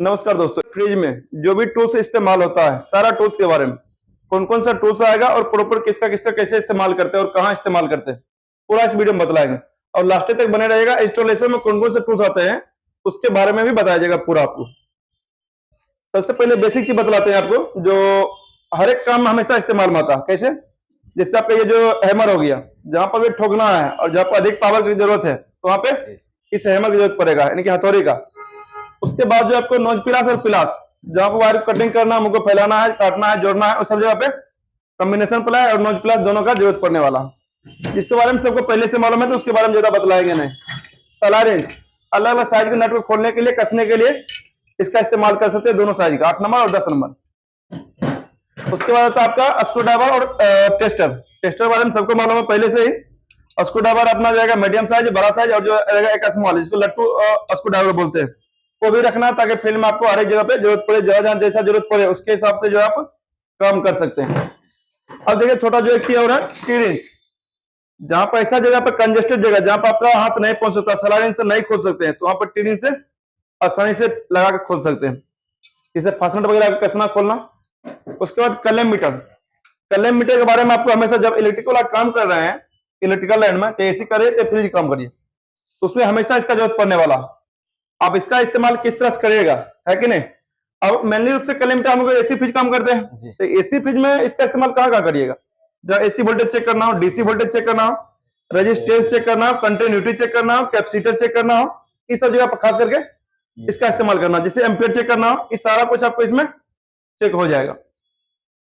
नमस्कार दोस्तों, फ्रिज में जो भी टूल्स इस्तेमाल होता है, सारा टूल्स के बारे में, कौन कौन सा टूल्स आएगा और प्रॉपर किसका किसका कैसे इस्तेमाल करते हैं और कहाँ इस्तेमाल करते हैं, पूरा इस वीडियो में बतलाएंगे। और लास्ट तक बने रहेगा। इंस्टॉलेशन में कौन कौन से टूल्स आते हैं उसके बारे में भी बताया जाएगा पूरा आपको। सबसे पहले बेसिक चीज बतलाते हैं आपको, जो हर एक काम में हमेशा इस्तेमाल में आता है। कैसे? जैसे आपका ये जो हैमर हो गया, जहां पर भी ठोकना है और जहां पर अधिक पावर की जरूरत है तो वहां पे इस हैमर की जरूरत पड़ेगा, यानी कि हथौड़ी का। उसके बाद जो आपको नोज पिलास और पिलास, जहां पर वायर कटिंग करना, मुझको फैलाना है, काटना है, जोड़ना है, उस सब जगह पे कॉम्बिनेशन प्लाई और नोज पिलास दोनों का जरूरत पड़ने वाला। जिसके बारे में सबको पहले से मालूम है तो उसके बारे में ज्यादा बतलाएंगे नहीं। सलारेंज, अलग अलग साइज के नट को खोलने के लिए, कसने के लिए इसका इस्तेमाल कर सकते हैं, दोनों साइज का, 8 नंबर और 10 नंबर। उसके बाद होता है आपका स्क्रू ड्राइवर और टेस्टर। टेस्टर बारे में सबको मालूम है पहले से ही। स्क्रू ड्राइवर अपना जाएगा मीडियम साइज, बड़ा साइज, और जो रहेगा एक स्मॉल, जिसको लट्टू स्क्रू ड्राइवर बोलते हैं, वो भी रखना, ताकि फील्ड में आपको हर एक जगह पे जरूरत पड़े, जगह जहां जैसा जरूरत पड़े उसके हिसाब से जो आप काम कर सकते हैं। अब देखिए छोटा जो एक चीज और है, टी-रिंच, जहां पर ऐसा जगह पर कंजेस्टेड जगह जहां पर आपका हाथ नहीं पहुंच सकता, सलाइन से नहीं खोल सकते हैं, तो वहां पर टी-रिंच से आसानी से लगा के खोल सकते हैं। जैसे फास्टनट वगैरह कसना खोलना। उसके बाद कलम मीटर। कलम मीटर के बारे में आपको हमेशा, जब इलेक्ट्रिकल वाला काम कर रहे हैं, इलेक्ट्रिकल लाइन में, चाहे एसी करिए चाहे फ्रिज काम करिए, तो उसमें हमेशा इसका जरूरत पड़ने वाला। आप इसका इस्तेमाल किस तरह से करिएगा, है कि नहीं? अब मेनली रूप से कलम मीटर हम लोग एसी फ्रिज काम करते हैं, तो एसी फ्रिज में इसका इस्तेमाल कहाँ कहाँ करिएगा? जब एसी वोल्टेज चेक करना हो, डीसी वोल्टेज चेक करना हो, रेजिस्टेंस चेक करना हो, कंटिन्यूटी चेक करना हो, कैपेसिटर चेक करना हो, इस सब जगह पर खास करके इसका इस्तेमाल करना, जिससे एम्पियर चेक करना हो, इस सारा कुछ आपको इसमें चेक हो जाएगा।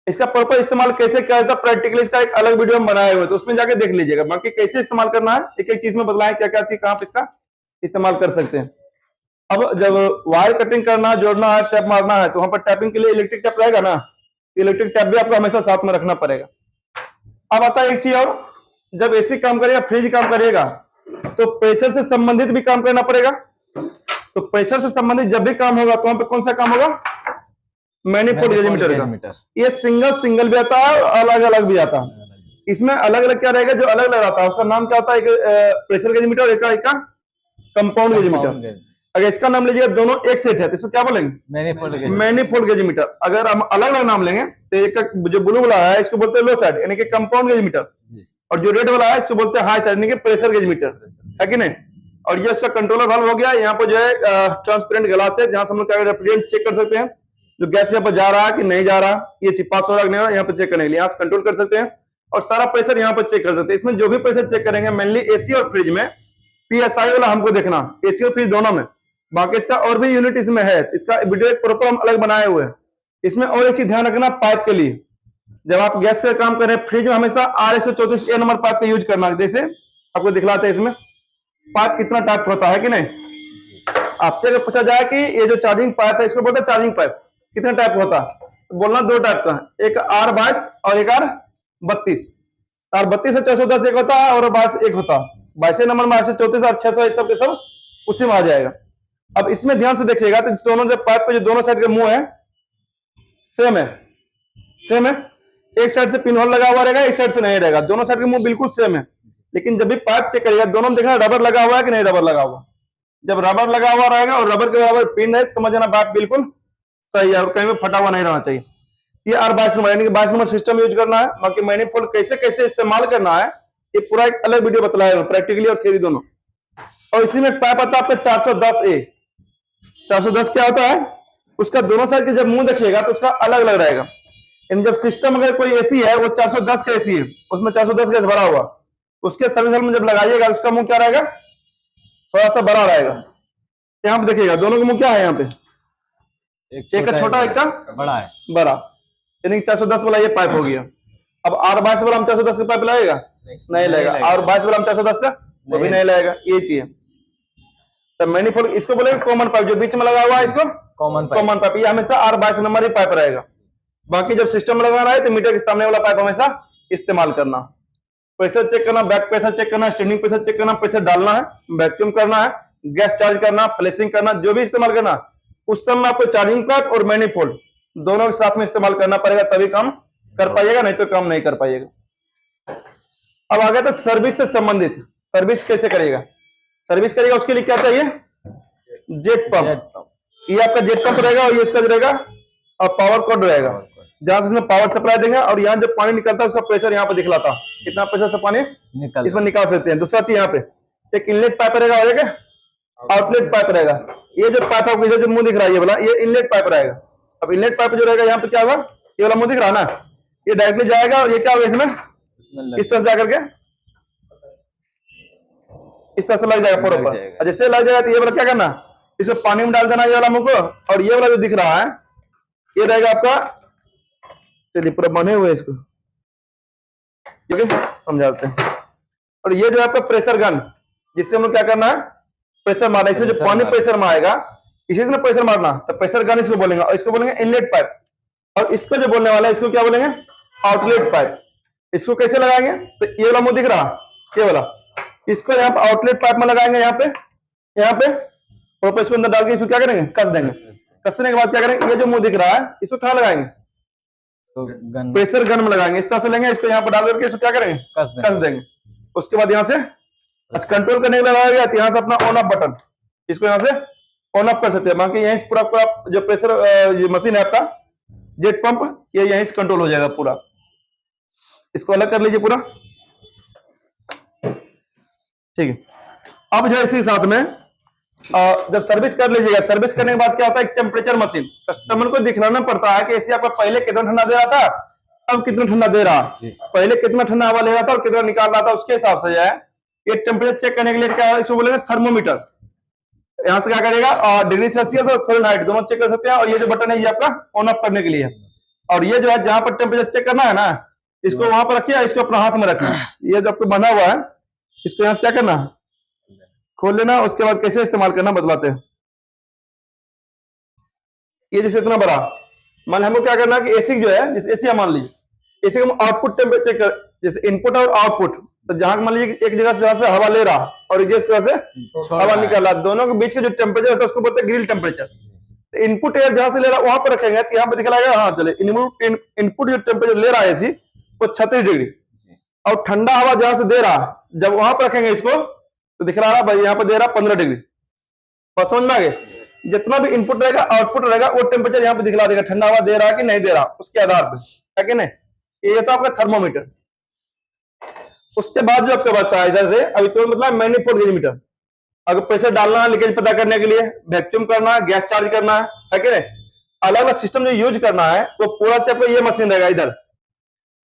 इसका प्रॉपर इस्तेमाल कैसे किया जाता है, प्रैक्टिकली इसका एक अलग वीडियो हम बनाए हुए, तो उसमें जाके देख लीजिएगा। बाकी कैसे इस्तेमाल करना है एक एक चीज में बतलाएं, क्या क्या चीज कहां पे इसका इस्तेमाल कर सकते हैं। अब जब वायर कटिंग करना, जोड़ना है, टैप मारना है, तो वहां पर टैपिंग के लिए इलेक्ट्रिक टैप रहेगा ना, इलेक्ट्रिक टैप भी आपको हमेशा साथ में रखना पड़ेगा। अब आता है एक चीज और, जब एसी काम करेगा, फ्रिज काम करेगा, तो प्रेशर से संबंधित भी काम करना पड़ेगा। तो प्रेशर से संबंधित जब भी काम होगा तो वहां पे कौन सा काम होगा? मैनिफोल्ड गेजमीटर का। ये सिंगल सिंगल भी आता है और अलग अलग भी आता है। इसमें अलग अलग क्या रहेगा? जो अलग अलग आता है उसका नाम क्या होता है? एक प्रेशर गेजमीटर और एक का कंपाउंड गेजमीटर। अगर इसका नाम लीजिएगा, दोनों एक सेट है, तो इसको क्या बोलेंगे? मैनिफोल्ड गेजमीटर। अगर हम अलग अलग नाम लेंगे तो एक जो ब्लू वाला है इसको बोलते हैं लो साइड, यानी कि कंपाउंड गेजमीटर, और जो रेड वाला है इसको बोलते हैं हाई साइड, यानी कि प्रेशर गेजमीटर, है कि नहीं? और ये उसका कंट्रोलर वाल्व हो गया। यहाँ पर जो है ट्रांसपेरेंट ग्लास है, जहां से हम लोग क्या रेफ्रिजरेंट चेक कर सकते हैं, जो गैस यहाँ पर जा रहा है कि नहीं जा रहा, ये पास हो रहा कि नहीं हो रहा, यहाँ पर चेक करने के लिए यहाँ से कंट्रोल कर सकते हैं, और सारा प्रेशर यहाँ पर चेक कर सकते हैं। इसमें जो भी प्रेशर चेक करेंगे, मेनली एसी और फ्रिज में पीएसआई वाला हमको देखना, एसी और फ्रिज दोनों में। बाकी इसका और भी यूनिट इसमें है, इसका वीडियो एक प्रॉपर हम अलग बनाए हुए हैं। इसमें और एक चीज ध्यान रखना, पाइप के लिए, जब आप गैस का काम कर रहे हैं, फ्रिज में हमेशा R134 ए नंबर पाइप का यूज करना। जैसे आपको दिखलाते हैं इसमें पाइप कितना टाइप होता है कि नहीं। आपसे अगर पूछा जाए कि ये जो चार्जिंग पाइप है, इसको बोलते हैं चार्जिंग पाइप, कितने टाइप होता है, तो बोलना दो टाइप का है, एक R22 और एक R32। R32 से 410 एक होता है और 22 एक होता है। 22 नंबर में 834 और 600 ये सब के सब उसी में आ जाएगा। अब इसमें ध्यान से देखिएगा तो दोनों जो पाइप पे जो दोनों साइड का मुंह है सेम है, सेम है। एक साइड से पिन होल लगा हुआ रहेगा, एक साइड से नहीं रहेगा, दोनों साइड के मुंह बिल्कुल सेम है। लेकिन जब भी पाइप चेक करिएगा, दोनों में देखना रबर लगा हुआ है कि नहीं रबर लगा हुआ। जब रबर लगा हुआ रहेगा और रबर के बराबर पिन है, समझ जाना बात बिल्कुल सही है और कहीं में फटा हुआ नहीं रहना चाहिए। ये R22 नंबर, यानी कि 22 नंबर सिस्टम यूज करना है। बाकी मैनिफोल्ड कैसे कैसे इस्तेमाल करना है ये पूरा एक अलग वीडियो बतलाया, प्रैक्टिकली और थियरी दोनों। और इसी में पाइप आता है आपका 410A। 410 क्या होता है? उसका दोनों साइड के जब मुंह देखिएगा तो उसका अलग अलग रहेगा। इन जब सिस्टम अगर कोई एसी है, वो 410 का एसी है, उसमें 410 गैस भरा हुआ, उसके सर्विस में जब लगाइएगा उसका मुंह क्या रहेगा? थोड़ा सा बड़ा रहेगा। यहाँ पे देखिएगा दोनों का मुंह क्या है, यहाँ पे एक का छोटा, एक का बड़ा है, बड़ा, यानी 410 वाला ये पाइप हो गया। अब R22 वाला हम 410 का पाइप लगाएगा? नहीं लगेगा। और 22 वाला हम 410 का वो भी नहीं लगेगा। ये चीज है। तो मैनिफोल्ड इसको बोलेंगे कॉमन पाइप, जो बीच में लगा हुआ है इसको कॉमन पाइप। ये हमेशा R22 नंबर ही पाइप रहेगा। बाकी जब सिस्टम लगा रहा है तो मीटर के सामने वाला पाइप हमेशा इस्तेमाल करना। प्रेशर चेक करना, बैक प्रेशर चेक करना, स्टैंडिंग प्रेशर चेक करना, प्रेशर डालना है, वैक्यूम करना है, गैस चार्ज करना, फ्लैशिंग करना, जो भी इस्तेमाल करना, उस समय आपको चार्जिंग पाइप और मैनिफोल्ड दोनों के साथ में इस्तेमाल करना पड़ेगा, तभी काम कर पाइएगा, नहीं तो काम नहीं कर पाइएगा। अब आ गया था सर्विस से संबंधित। सर्विस कैसे करिएगा? सर्विस करिएगा उसके लिए क्या चाहिए? Jet pump. ये आपका जेट पंप रहेगा और ये इसका जो रहेगा और पावर कॉर्ड रहेगा, जहां से इसमें पावर सप्लाई देंगे। और यहाँ जो पानी निकलता है उसका प्रेशर यहाँ पे दिखलाता कितना प्रेशर से पानी इसमें निकाल सकते हैं। दूसरा चीज यहाँ पे एक इनलेट पाइप रहेगा और एक आउटलेट पाइप रहेगा। ये जो पाइप आपको जो मुंह दिख रहा है ये वाला, ये इनलेट पाइप रहेगा। अब इनलेट पाइप जो रहेगा यहाँ पे क्या होगा, ये वाला मुंह दिख रहा है ना, ये डायरेक्टली जाएगा और ये क्या होगा इसमें इस तरह से जाकर के इस तरह से लग जाएगा पूरा ऊपर। और जैसे लग जाएगा तो ये वाला क्या करना, इसको पानी में डाल देना ये वाला मुंह को। और ये वाला जो दिख रहा है ये रहेगा आपका, चलिए पूरा बने हुए इसको, ठीक है समझाते हैं। और ये जो आपका प्रेशर गन, जिससे हम लोग क्या करना है प्रेशर मारना, इससे जो पानी प्रेशर में आएगा इसी से प्रेशर मारना, तो प्रेशर गन इसको बोलेंगे। और इसको बोलेंगे इनलेट पाइप। और इसको जो बोलने वाला है इसको क्या बोलेंगे, आउटलेट पाइप। इसको कैसे लगाएंगे, तो ये वाला मुंह दिख रहा ये वाला, इसको यहाँ पे आउटलेट पाइप में लगाएंगे, यहाँ पे और इसको अंदर डाल के इसको क्या करेंगे कस देंगे। कसने के बाद क्या करेंगे, ये जो मुंह दिख रहा है इसको कहाँ लगाएंगे, प्रेशर गन में लगाएंगे। इस तरह से लेंगे, इसको यहाँ पर डाल करके इसको क्या करेंगे कस देंगे। उसके बाद यहाँ से कंट्रोल करने के लिए लगाया गया, यहाँ से अपना ऑन ऑफ बटन, इसको यहाँ से ऑन ऑफ कर सकते हैं। बाकी यहीं पूरा पूरा जो प्रेशर ये मशीन है आपका जेट पंप, ये यहीं से कंट्रोल हो जाएगा पूरा। इसको अलग कर लीजिए पूरा, ठीक है। अब जो इसी साथ में जब सर्विस कर लीजिएगा, सर्विस करने के बाद क्या होता है, टेम्परेचर मशीन कस्टमर को दिखलाना पड़ता है कि ऐसे आपका पहले कितना ठंडा दे रहा था, अब कितना ठंडा दे रहा, पहले कितना ठंडा हवा ले रहा था और कितना निकाल रहा था, उसके हिसाब से जो है ये टेम्परेचर चेक करने के लिए क्या है, इसको बोलेंगे थर्मोमीटर। यहाँ से क्या करेगा डिग्री सेल्सियस और फ़ारेनहाइट दोनों चेक कर सकते हैं। और ये जो बटन है ये आपका ऑन ऑफ करने के लिए। और ये जो है जहां पर टेम्परेचर चेक करना है ना, इसको वहां पर रखिए, इसको अपना हाथ में रखना। ये जो आपको बंधा हुआ है इसको यहाँ से क्या करना, खोल लेना। उसके बाद कैसे इस्तेमाल करना बतलाते हैं। ये जैसे इतना बड़ा मान हमको क्या करना है कि एसी जो है, जैसे एसी मान लीजिए, एसी का आउटपुट टेम्परेचर कर, जैसे इनपुट और आउटपुट, तो जहां मान लीजिए एक जगह से जहां से हवा ले रहा और इस जगह से हवा निकल रहा, दोनों के बीच का जो टेम्परेचर होता है उसको बोलते हैं ग्रिल टेम्परेचर। इनपुट एयर जहां से ले रहा वहां पर रखेंगे तो यहाँ पे दिखलाएगा, हाँ चले इनपुट जो टेम्परेचर ले रहा है एसी वो 36 डिग्री, और ठंडा हवा जहां से दे रहा जब वहां पर रखेंगे इसको तो दिख रहा है भाई यहाँ पे दे रहा 15 डिग्री। बस समझ में आ गए, जितना भी इनपुट रहेगा आउटपुट रहेगा वो टेम्परेचर यहाँ पे दिखला देगा, ठंडा हवा दे रहा कि नहीं दे रहा उसके आधार पर, है कि नहीं। ये तो आपका थर्मोमीटर। उसके बाद जो आपका बचता है इधर से, अभी तो मतलब मैनिफोल्ड गेज मीटर। अगर प्रेशर डालना है लीकेज पता करने के लिए, वैक्यूम करना है, गैस चार्ज करना है कि नहीं, अलग अलग सिस्टम जो यूज करना है वो पूरा आपको ये मशीन रहेगा इधर।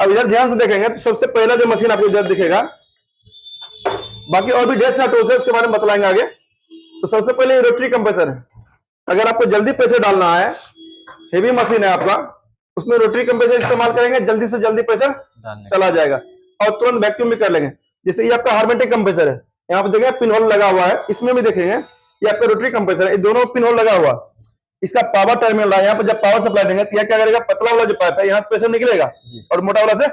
अब इधर ध्यान से देखेंगे तो सबसे पहला जो मशीन आपको इधर दिखेगा, बाकी और भी ढेर सारे टूल्स है उसके बारे में बतलाएंगे आगे। तो सबसे पहले रोटरी कंप्रेसर है। अगर आपको जल्दी प्रेशर डालना है, हेवी मशीन है आपका, उसमें रोटरी कंप्रेसर इस्तेमाल करेंगे, जल्दी से जल्दी प्रेशर चला जाएगा और तुरंत वैक्यूम भी कर लेंगे। जैसे ये आपका हार्मेटिक कंप्रेसर है, यहाँ पे देखेंगे पिन होल लगा हुआ है, इसमें भी देखेंगे ये आपका रोटरी कंप्रेसर है, दोनों पिन होल लगा हुआ। इसका पावर टर्मिनल है, यहाँ पे जब पावर सप्लाई देंगे तो क्या करेगा, पतला वाला जो पाइप है यहाँ से प्रेशर निकलेगा और मोटा वाला से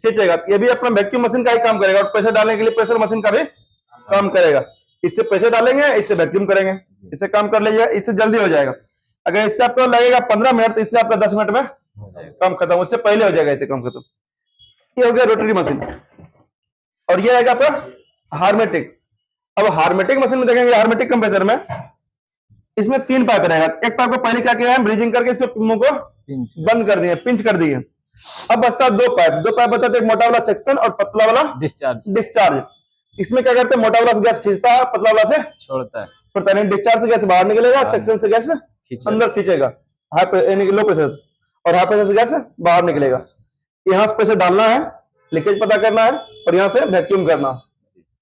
खींचेगा। ये भी अपना वैक्यूम मशीन का ही काम करेगा और प्रेशर डालने के लिए प्रेशर मशीन का भी काम करेगा। इससे प्रेशर डालेंगे, इससे वैक्यूम करेंगे, इससे काम कर लीजिएगा, इससे जल्दी हो जाएगा। अगर इससे आपको लगेगा 15 मिनट तो इससे आपका 10 मिनट में काम खत्म, उससे पहले हो जाएगा इससे काम खत्म। ये हो गया रोटरी मशीन। और ये आएगा आपका हार्मेटिक। अब हार्मेटिक मशीन में देखेंगे, हार्मेटिक कंप्रेसर में इसमें 3 पाइप रहेगा। एक पाइप को पहले क्या किया है, ब्रीजिंग करके इसको मुंह को बंद कर दिए, पिंच कर दिए। अब बचता है 2 पाइप बचता है, एक मोटा वाला सेक्शन और पतला वाला डिस्चार्ज। इसमें क्या करते हैं, मोटा वाला से गैस खींचता है, पतला वाला से छोड़ता है। डिस्चार्ज से गैस बाहर निकलेगा, सेक्शन से गैस अंदर खींचेगा लो प्रेशर से, और हाई प्रेशर से गैस बाहर निकलेगा। यहाँ से प्रेशर डालना है, लीकेज पता करना है और यहाँ से वैक्यूम करना।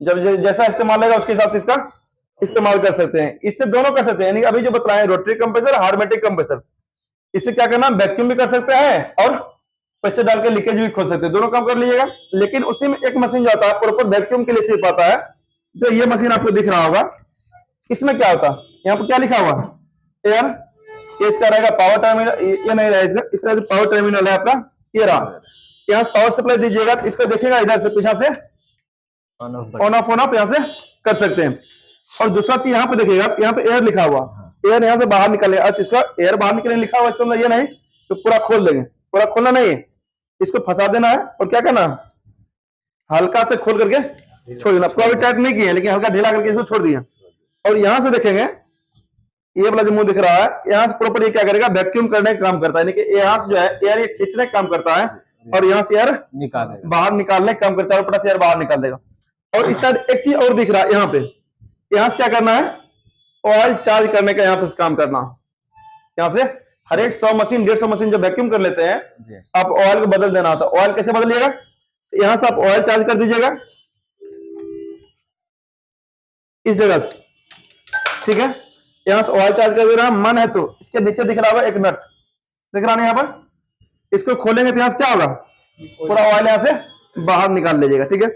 जब जैसा इस्तेमाल होगा उसके हिसाब से इसका इस्तेमाल कर सकते हैं। इससे दोनों कर सकते हैं, यानी अभी जो बताए रोटरी कंप्रेसर, हार्मेटिक कंप्रेसर, इससे क्या करना, वैक्यूम भी कर सकते हैं और प्रेशर डाल के लीकेज भी खोल सकते हैं, दोनों काम कर लीजिएगा। लेकिन उसी में एक मशीन जो आता है प्रॉपर वैक्यूम के लिए सिर्फ आता है, जो ये मशीन आपको दिख रहा होगा। इसमें क्या होता है, यहाँ पर क्या लिखा हुआ एयर, ये इसका रहेगा पावर टर्मिनल, ये नहीं रहेगा, इसका जो पावर टर्मिनल है आपका ये रहा। यहाँ से पावर सप्लाई दीजिएगा तो इसको देखेगा इधर से पीछा से ऑन ऑफ यहाँ से कर सकते हैं। और दूसरा चीज यहाँ पे देखिएगा, यहाँ पे एयर लिखा हुआ, एयर यहाँ से बाहर निकले। अच्छा, इसका एयर बाहर निकलने लिखा हुआ, इसको ये नहीं तो पूरा खोल देंगे, पूरा खोलना नहीं है, इसको फंसा देना है और क्या करना, हल्का से खोल करके छोड़ देना। पूरा भी टाइट नहीं किया लेकिन हल्का ढीला करके इसको छोड़ दिया। और यहां से देखेंगे ये वाला जो मुंह दिख रहा है, यहाँ से प्रॉपर ये क्या करेगा, वैक्यूम करने का काम करता है, यानी कि यहाँ से जो है एयर ये खींचने का काम करता है और यहाँ से एयर निकालेगा, बाहर निकालने का काम करता है, चारों पटा से एयर बाहर निकाल देगा। और इस साइड एक चीज और दिख रहा है यहाँ पे, यहाँ से क्या करना है, ऑयल चार्ज करने का यहाँ पे काम करना। यहाँ से हर एक 100 मशीन 150 मशीन जो वैक्यूम कर लेते हैं, आप ऑयल को बदल देना होता है। ऑयल कैसे बदलिएगा, यहाँ से आप ऑयल चार्ज कर दीजिएगा इस जगह से, ठीक है। यहाँ से ऑयल चार्ज कर दे रहा है, मन है तो इसके नीचे दिख रहा होगा एक नट दिख रहा है यहाँ पर, इसको खोलेंगे तो यहाँ से क्या होगा, पूरा ऑयल यहाँ से बाहर निकाल लीजिएगा, ठीक है।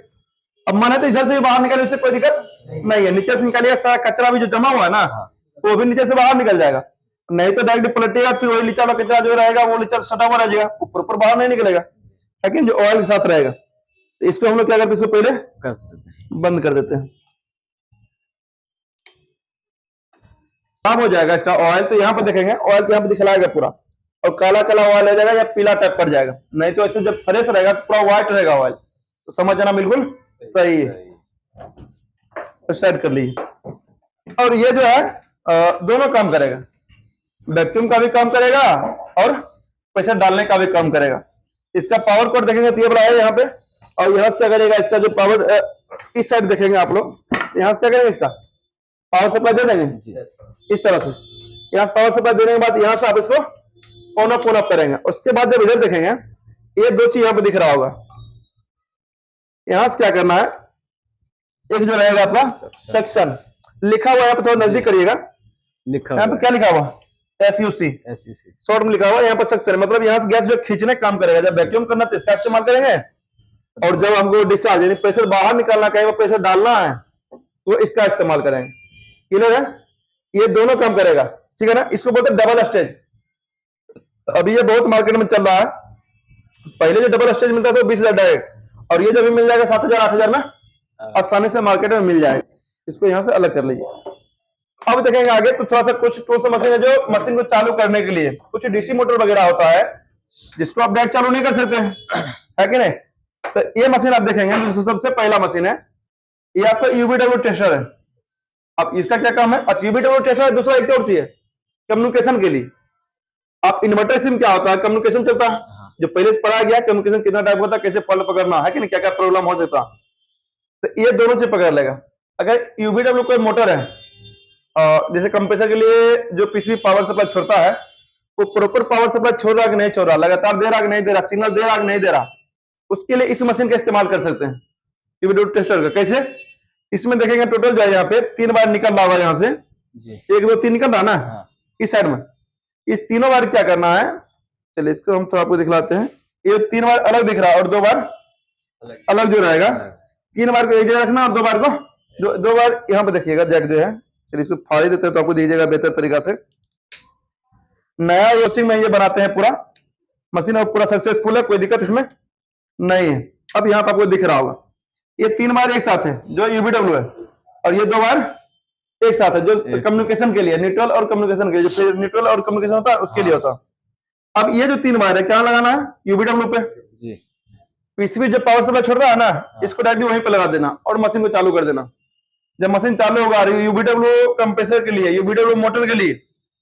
अब मन है तो इधर से भी बाहर निकाले, उससे कोई दिक्कत नहीं है, नीचे से निकालिएगा, सारा कचरा भी जो जमा हुआ है ना वो भी नीचे से बाहर निकल जाएगा, नहीं तो डायरेक्ट पलटिएगा, फिर वही नीचे वाला कचरा जो रहेगा वो नीचे सटा हुआ रह जाएगा, ऊपर ऊपर बाहर नहीं निकलेगा, लेकिन जो ऑयल के साथ रहेगा। तो इसको हम लोग क्या करते हैं, इसको पहले बंद कर देते हैं, काम हो जाएगा इसका ऑयल। तो यहाँ पर देखेंगे ऑयल तो यहाँ पे दिखलाएगा पूरा, और काला काला ऑयल हो जाएगा या पीला टाइप पड़ जाएगा, नहीं तो ऐसे जब फ्रेश रहेगा तो पूरा व्हाइट रहेगा ऑयल, तो समझ जाना बिल्कुल सही है। तो सेट कर लीजिए। और ये जो है दोनों काम करेगा, वैक्यूम का भी काम करेगा और प्रेशर डालने का भी काम करेगा। इसका पावर कोड देखेंगे तो ये बड़ा है यहाँ पे, और यहाँ से क्या करेगा, इसका जो पावर इस साइड देखेंगे आप लोग, यहाँ से क्या करेंगे, इसका पावर सप्लाई दे देंगे इस तरह से। यहाँ से पावर सप्लाई देने के बाद यहाँ से आप इसको ऑन ऑफ करेंगे। उसके बाद जब इधर देखेंगे, ये दो चीज यहाँ पे दिख रहा होगा, यहाँ से क्या करना है, एक जो रहेगा आपका सेक्शन लिखा हुआ है, यहाँ पे थोड़ा नजदीक करिएगा, यहाँ पे क्या लिखा हुआ, SUC शॉर्ट में लिखा हुआ है, यहाँ पर सेक्शन मतलब यहाँ से गैस जो खींचने का काम करेगा। जब वैक्यूम करना तो इसका इस्तेमाल करेंगे, और जब हमको डिस्चार्ज यानी प्रेशर बाहर निकालना, कहीं प्रेशर डालना है तो इसका इस्तेमाल करेंगे। क्लियर है, ये दोनों काम करेगा, ठीक है ना। इसको बोलते हैं डबल स्टेज, अभी ये बहुत मार्केट में चल रहा है। पहले जो डबल स्टेज मिलता था 20,000 डायरेक्ट, और ये जो भी मिल जाएगा 7,000 8,000 में आसानी से मार्केट में मिल जाएगा। इसको यहां से अलग कर लीजिए। अब देखेंगे आगे तो थोड़ा सा कुछ टूल्स मशीन है जो मशीन को चालू करने के लिए, कुछ डीसी मोटर वगैरह होता है जिसको आप डायरेक्ट चालू नहीं कर सकते है कि नहीं। तो ये मशीन आप देखेंगे तो सबसे पहला मशीन है, ये आपका यूबीडब्ल्यू टेस्टर है। अब इसका क्या काम है, यूबीडब्ल्यू टेस्टर है। दूसरा एक और चीज है कम्युनिकेशन के लिए। आप इन्वर्टर सिम क्या होता है, कम्युनिकेशन चलता है, जो पहले से पढ़ा गया कम्युनिकेशन कितना टाइप होता है, कैसे फॉल्ट पकड़ना है कि नहीं, क्या क्या प्रॉब्लम हो सकता। तो ये दोनों चीज पकड़ लेगा। अगर यूबीडब्ल्यू कोई मोटर है, जैसे कंप्रेसर के लिए जो पीसीबी पावर सप्लाई छोड़ता है, वो प्रॉपर पावर सप्लाई छोड़ रहा कि नहीं छोड़ रहा, लगातार दे रहा कि नहीं दे रहा, सिग्नल दे रहा कि नहीं दे रहा, उसके लिए इस मशीन का इस्तेमाल कर सकते हैं यूबीडब्ल्यू टेस्टर का। कैसे, इसमें देखेंगे टोटल जो है यहाँ पे 3 बार निकल रहा होगा, यहाँ से 1 2 3 निकल रहा ना इस साइड में। इस तीनों बार क्या करना है, चलिए इसको हम थोड़ा आपको दिखलाते हैं। ये 3 बार अलग दिख रहा है और 2 बार अलग जो रहेगा। 3 बार को एक जगह रखना और 2 बार को 2 बार यहाँ पे देखिएगा जैक जो है। चलिए इसको फाड़ देते हैं तो आपको दीजिएगा बेहतर तरीका से। नया वॉशिंग में ये बनाते हैं पूरा मशीन, और पूरा सक्सेसफुल है, कोई दिक्कत इसमें नहीं है। अब यहाँ पे आपको दिख रहा होगा ये 3 बार एक साथ है जो यूबीडब्ल्यू है, और ये 2 बार एक साथ है जो कम्युनिकेशन के लिए, न्यूट्रल और कम्युनिकेशन के लिए, जो न्यूट्रल और कम्युनिकेशन होता है उसके लिए होता है। अब ये जो 3 बार है क्या लगाना है, यूबीडब्ल्यू पे पीसीबी जो पावर सप्लाई छोड़ रहा है ना, इसको डायरेक्टली वहीं पे लगा देना और मशीन को चालू कर देना। जब मशीन चालू होगा यूबीडब्ल्यू कंप्रेसर के लिए, यूबीडब्ल्यू मोटर के लिए,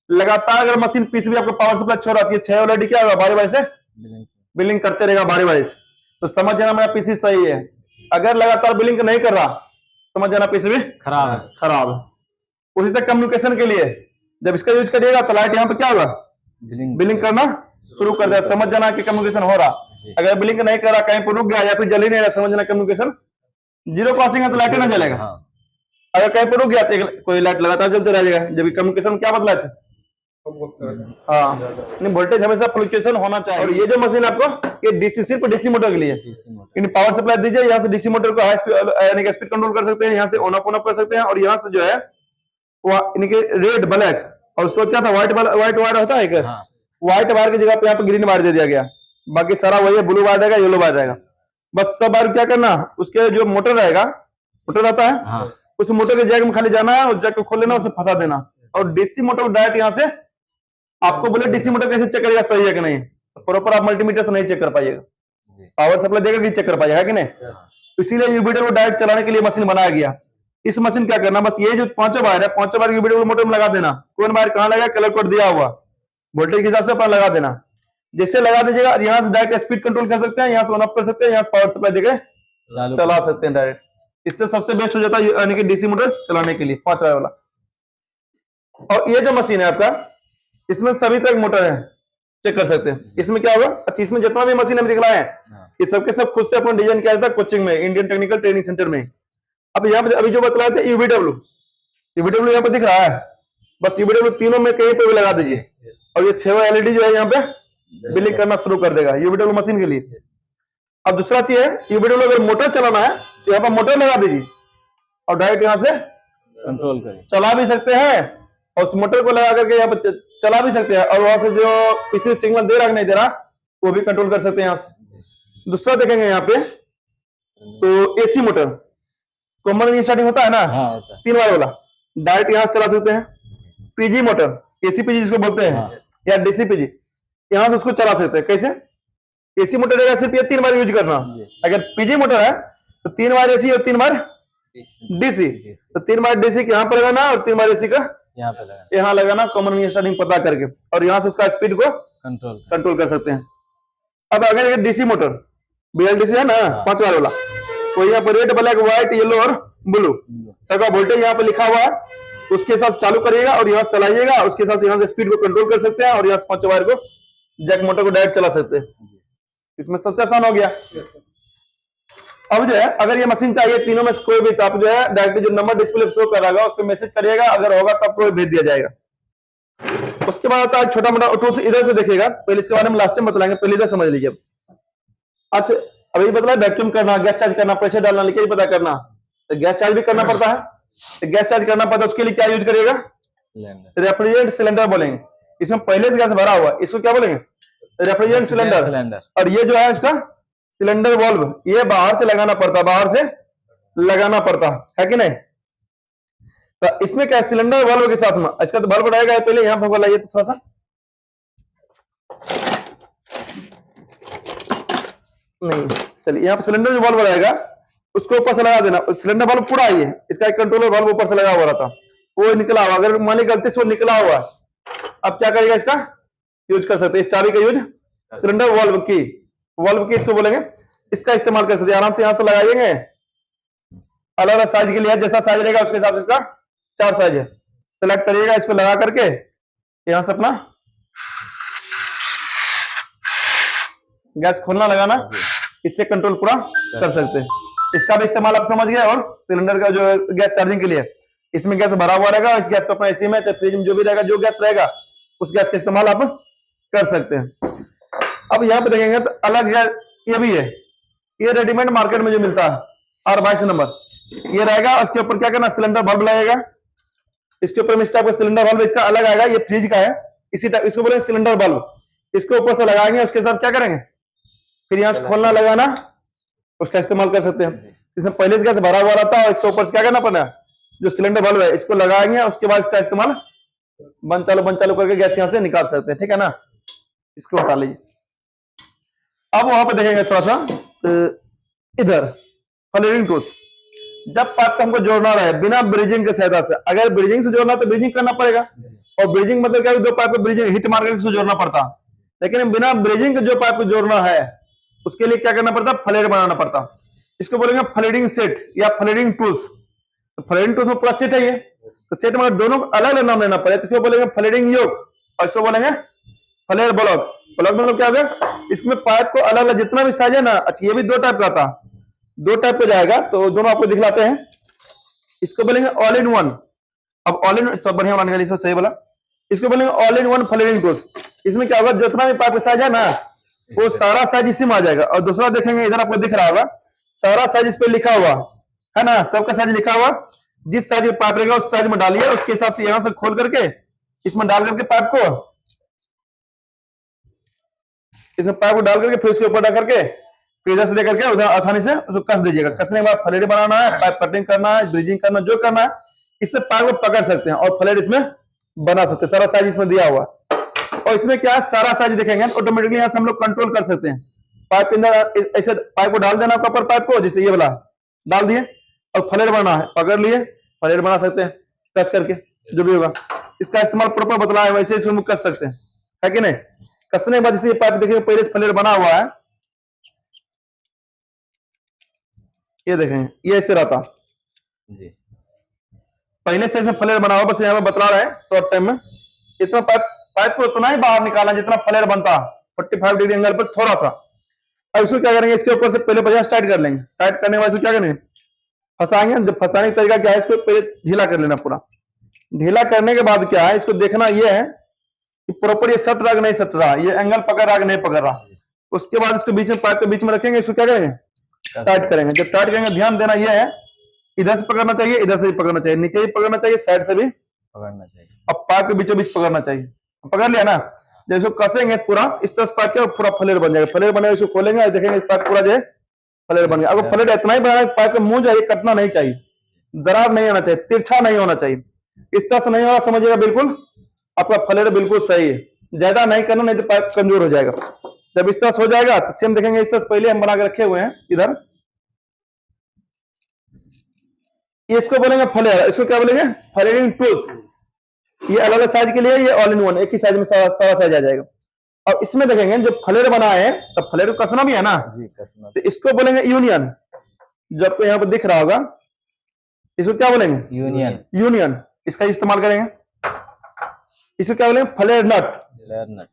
लगातार अगर मशीन पीसीबी आपको पावर सप्लाई छोड़ रही है 6 ऑलरेडी क्या होगा, बारी बारी से बिलिंग करते रहेगा बारी बारी से, तो समझ जाना मेरा पीसीबी सही है। अगर लगातार बिलिंग नहीं कर रहा, समझ जाना पीसीबी खराब है। उसी तरह कम्युनिकेशन के लिए जब इसका यूज करिएगा तो लाइट यहाँ पे क्या होगा, बिलिंग करना शुरू कर देगा, समझ जाना कि कम्युनिकेशन हो रहा। अगर बिलिंग नहीं कर रहा, कहीं पर रुक गया या फिर जल ही नहीं रहा, समझ जाना कम्युनिकेशन जीरो क्रॉसिंग है तो लाइट ना जलेगा। अगर कहीं पर रुक गया तो कोई लाइट लगातार जलते रह जाएगा। जब कम्युनिकेशन क्या बदला है, हाँ नहीं, वोल्टेज हमेशा फ्लक्चुएशन होना चाहिए। और ये जो मशीन आपको ये डीसी सिर्फ डीसी मोटर के लिए, पावर सप्लाई दीजिए, यहाँ से डीसी मोटर को हाई स्पीड यानी कि स्पीड कंट्रोल कर सकते हैं, यहाँ से ऑन ऑफ कर सकते हैं, और यहाँ से जो है वो यानी कि रेड ब्लैक, और उसको क्या था व्हाइट वायर होता है, व्हाइट वायर की जगह पे यहाँ पे ग्रीन वायर दे दिया गया, बाकी सारा वही है, ब्लू वायर रहेगा, येलो वायर रहेगा। बस सब बार क्या करना, उसके जो मोटर रहेगा, मोटर रहता है, उस मोटर के जैक में खाली जाना है और जैक को खोल लेना, उसमें फंसा देना, और डीसी मोटर डायरेक्ट यहाँ से आपको बोले डीसी मोटर कैसे चेक करेगा सही है कि नहीं, प्रॉपर आप मल्टीमीटर से नहीं चेक कर पाइएगा, पावर सप्लाई देगा कि चेक कर पाइएगा कि नहीं। इसीलिए यूबीडब्ल्यू डायरेक्ट चलाने के लिए मशीन बनाया गया। इस मशीन क्या करना, बस ये जो पांचों वायर है, पांचों वायर यूबीडब्ल्यू मोटर में लगा देना। कौन वायर कहां लगा, कलर कोड दिया हुआ, वोल्टेज के हिसाब से अपन लगा देना। जैसे लगा दीजिएगा, यहाँ से डायरेक्ट स्पीड कंट्रोल कर सकते हैं, यहाँ से ऑन ऑफ कर सकते हैं, यहाँ से पावर सप्लाई देके चला सकते हैं डायरेक्ट। इससे सबसे बेस्ट हो जाता है यानी कि डीसी मोटर चलाने के लिए 5 वायर वाला। और ये जो मशीन है आपका, इसमें सभी तरह मोटर है, चेक कर सकते हैं। इसमें क्या होगा, अच्छा इसमें जितना भी मशीन हम दिखलाए हैं ये सबके सब खुद से अपन डिजाइन किया जाता है कोचिंग में, इंडियन टेक्निकल ट्रेनिंग सेंटर में। अब यहाँ पे अभी जो बतलाए थे यूबीडब्ल्यू, यूबीडब्ल्यू यहाँ पे दिख रहा है, बस यूबीडब्ल्यू तीनों में कहीं पे भी लगा दीजिए और ये 6 एलईडी जो है यहाँ पे बिलिंग करना शुरू कर देगा यूबीडब्ल्यू मशीन के लिए। अब दूसरा चीज है, यूबीडब्ल्यू अगर मोटर चलाना है तो यहाँ पर मोटर लगा दीजिए और डायरेक्ट यहाँ से कंट्रोल करें, चला भी सकते हैं और उस मोटर को लगा करके यहाँ पर चला भी सकते हैं, और वहां से जो किसी सिग्नल दे रहा नहीं दे रहा वो भी कंट्रोल कर सकते हैं यहाँ से। दूसरा देखेंगे यहाँ पे तो एसी मोटर, कॉमन स्टार्टिंग होता है ना, 3 वायर वाला, डायरेक्ट यहाँ से चला सकते हैं। पीजी मोटर, एसी पीजी जिसको बोलते हैं या डीसी पीजी, यहाँ से उसको चला सकते हैं। कैसे, एसी मोटर है सिर्फ ये 3 बार यूज करना, अगर पीजी मोटर है तो 3 बार एसी और 3 बार डीसी, तो 3 बार डीसी के यहाँ पर लगाना और 3 बार एसी का यहाँ लगाना, कॉमन स्टार्टिंग पता करके, और यहाँ से उसका स्पीड को कंट्रोल कर सकते हैं। अब अगर डीसी मोटर बीएलडीसी है ना 5 वायर वाला, तो यहाँ पर रेड ब्लैक व्हाइट येलो और ब्लू सबका वोल्टेज यहाँ पे लिखा हुआ है, उसके हिसाब से चालू करिएगा और यहाँ से चलाइएगा, उसके हिसाब से यहाँ से स्पीड को कंट्रोल कर सकते हैं और यहाँ से 5 वायर को जैक मोटर को डायरेक्ट चला सकते हैं। इसमें सबसे आसान हो गया। अब जो है अगर ये मशीन चाहिए तीनों में से कोई भी, तो आप जो है डायरेक्ट जो नंबर डिस्प्ले शो कर रहा उस पर मैसेज करिएगा, अगर होगा तो आपको भेज दिया जाएगा। उसके बाद आता है छोटा मोटा टूल्स, इधर से देखिएगा, पहले इसके बारे में लास्ट में बतलाएंगे, पहले इधर समझ लीजिए। अच्छा अभी बतला वैक्यूम करना, गैस चार्ज करना, प्रेशर डालना, लीकेज पता करना, तो गैस चार्ज भी करना पड़ता है। तो गैस चार्ज करना पड़ता है, उसके लिए क्या यूज करिएगा, रेफ्रिजरेंट सिलेंडर बोलेंगे। इसमें पहले से गैस भरा हुआ है, इसको क्या बोलेंगे, रेफ्रिजरेंट सिलेंडर। और ये जो है इसका सिलेंडर वाल्व, ये बाहर से लगाना पड़ता है, बाहर से लगाना पड़ता है कि नहीं। तो इसमें क्या सिलेंडर वाल्व के साथ में इसका तो बल्ब रहेगा, पहले यहां पर लगाइए तो थोड़ा सा, नहीं चलिए, यहाँ पर सिलेंडर जो वाल्व रहेगा उसको ऊपर से लगा देना। सिलेंडर वाल्व पूरा ही है, इसका एक कंट्रोलर वाल्व ऊपर से लगा हुआ था, वो निकला हुआ, अगर मान ली गलती से वो निकला हुआ, अब क्या करेगा, इसका यूज कर सकते हैं, इस चाबी का यूज सिलेंडर वाल्व की इसको बोलेंगे, इसका इस्तेमाल कर सकते हैं। आराम से यहां से लगाएंगे, अलग अलग साइज के लिए, जैसा साइज रहेगा उसके हिसाब से इसका 4 साइज है, सेलेक्ट करिएगा, इसको लगा करके यहां से अपना गैस खोलना लगाना, इससे कंट्रोल पूरा कर सकते हैं। इसका भी इस्तेमाल आप समझ गए। और सिलेंडर का जो गैस चार्जिंग के लिए, इसमें गैस भरा हुआ रहेगा, इस गैस को अपना एसी में फ्रिज में जो भी रहेगा, जो गैस रहेगा उस गैस का इस्तेमाल आप कर सकते हैं। अब यहाँ पे देखेंगे तो अलग गैस ये भी है, ये रेडीमेड मार्केट में जो मिलता है R22 नंबर, ये रहेगा। उसके ऊपर क्या करना, सिलेंडर बल्ब लगेगा, इसके ऊपर इस टाइप का सिलेंडर बल्ब इसका अलग आएगा, ये फ्रिज का है, इसी टाइप इसको बोलेंगे सिलेंडर बल्ब। इसको ऊपर से लगाएंगे, उसके साथ क्या करेंगे, फिर यहाँ से खोलना लगाना, उसका इस्तेमाल कर सकते हैं। इसमें पहले से गैस भरा हुआ रहता है, इसके ऊपर से क्या करना पड़ना है, जो सिलेंडर बल्ब है इसको लगाएंगे, उसके बाद इसका इस्तेमाल बंद चालू करके गैस यहाँ से निकाल सकते हैं, ठीक है ना। इसको हटा लीजिए। अब वहां पर देखेंगे थोड़ा सा इधर फलेरिंग टूल्स, जब पाइप को हमको जोड़ना रहे बिना ब्रिजिंग के सहायता से, अगर ब्रिजिंग से जोड़ना तो ब्रिजिंग करना पड़ेगा, और ब्रिजिंग मतलब क्या, दो पाइप को ब्रिजिंग हिट मार करके जोड़ना पड़ता, लेकिन बिना ब्रिजिंग के जो पाइप को जोड़ना है उसके लिए क्या करना पड़ता, फ्लेट बनाना पड़ता। इसको बोलेंगे फ्लेडिंग सेट या फ्लेडिंग टूल्स। तो फ्लेडिंग टूल्स में पूरा सेट है ये, तो सेट में दोनों अलग अलग नाम लेना पड़ेगा, तो इसको बोलेंगे फ्लेडिंग योक और इसको बोलेंगे फ्लेयर ब्लॉक। ब्लॉक मतलब क्या होगा, इसमें पाइप को अलग अलग जितना भी साइज है ना, अच्छा ये भी 2 टाइप का था, 2 टाइप पे जाएगा, तो दोनों आपको दिखलाते हैं। इसको बोलेंगे ऑल इन वन। अब ऑल इन तो बढ़िया बनाने का सही बोला, इसको बोलेंगे ऑल इन वन फ्लेडिंग टूल्स। इसमें क्या होगा, जितना भी पाइप का साइज है ना वो सारा साइज इसी में आ जाएगा। और दूसरा देखेंगे, इधर आपको दिख रहा होगा सारा साइज इस पे लिखा हुआ है ना, सबका साइज लिखा हुआ, जिस साइज में पाइप रहेगा उस साइज में डालिए, उसके हिसाब से यहां से खोल करके इसमें डाल करके पाइप को डाल करके फिर उसके ऊपर डाल करके फिर इधर से लेकर के उधर आसानी से उसको कस दीजिएगा। कसने के बाद फ्लेट बनाना है, पाइप कटिंग करना है, ब्रिजिंग करना, जो करना है, इससे पाइप को पकड़ सकते हैं और फ्लेट इसमें बना सकते हैं। सारा साइज इसमें दिया हुआ, और इसमें क्या है, सारा साइज देखेंगे ऑटोमेटिकली यहाँ से हम लोग कंट्रोल कर सकते हैं। पाइप के अंदर ऐसे पाइप को डाल देना, कॉपर पाइप को, जैसे ये वाला डाल दिए, और फ्लेयर बनाना है, पकड़ लिए फ्लेयर बना सकते हैं कस करके, जो भी होगा। इसका इस्तेमाल प्रॉपर बतला है, वैसे इसमें कस सकते हैं, है कि नहीं। कसने के बाद जैसे ये पाइप देखिए पहले से फ्लेयर बना हुआ है, ये देखेंगे ये ऐसे रहता जी। पहले से फ्लेयर बना हुआ, बस यहाँ पे बतला रहे हैं शॉर्ट टाइम में। इतना पाइप को उतना ही बाहर निकालना जितना फ्लेयर बनता 45 डिग्री एंगल पर थोड़ा सा। अब इसको क्या करेंगे, इसके ऊपर से पहले 50 टाइट कर लेंगे। टाइट करने के बाद क्या करेंगे, फंसाएंगे। जब फंसाने का तरीका क्या है, इसको पहले ढीला कर लेना पूरा। ढीला करने के बाद क्या है, इसको देखना ये है कि प्रॉपर ये सट रहा कि नहीं सट रहा, ये एंगल पकड़ रहा कि नहीं पकड़ रहा। उसके बाद इसको बीच में पाइप के बीच में रखेंगे, इसको क्या करेंगे, टाइट करेंगे। जब टाइट करेंगे ध्यान देना ये है, इधर से पकड़ना चाहिए, इधर से भी पकड़ना चाहिए, नीचे भी पकड़ना चाहिए, साइड से भी पकड़ना चाहिए। अब पाइप के बीचों बीच पकड़ना चाहिए। पकड़ लिया ना, जब इसको कसेंगे पूरा इस तरह से पाइप के पूरा फ्लेयर बन जाएगा। फ्लेयर बनेगा, इसको खोलेंगे और देखेंगे पाइप पूरा जो है फ्लेयर बन गया। अब फ्लेयर इतना ही बनाना, पाइप का मुंह जो है कटना नहीं चाहिए, दरार नहीं होना चाहिए, तिरछा नहीं होना चाहिए। इस तरह से नहीं होगा, समझिएगा बिल्कुल आपका फ्लेयर बिल्कुल सही है। ज्यादा नहीं करना, नहीं तो पाइप कमजोर हो जाएगा। जब इस तरह से हो जाएगा तो सेम देखेंगे, इस तरह से पहले हम बना के रखे हुए हैं इधर, इसको बोलेंगे फ्लेयर। इसको क्या बोलेंगे, फ्लेयरिंग टूल्स। ये अलग अलग साइज के लिए, ये ऑल इन वन, एक ही साइज में सारा साइज आ जाएगा। और इसमें देखेंगे जो फ्लेयर बना है, तो फ्लेयर को कसना भी है ना जी, कसना। तो इसको बोलेंगे यूनियन। जो आपको यहाँ पर दिख रहा होगा, इसको क्या बोलेंगे, यूनियन। यूनियन, इसका इस्तेमाल करेंगे। इसको क्या बोलेंगे, फ्लेयर नट। फ्लेयर नट।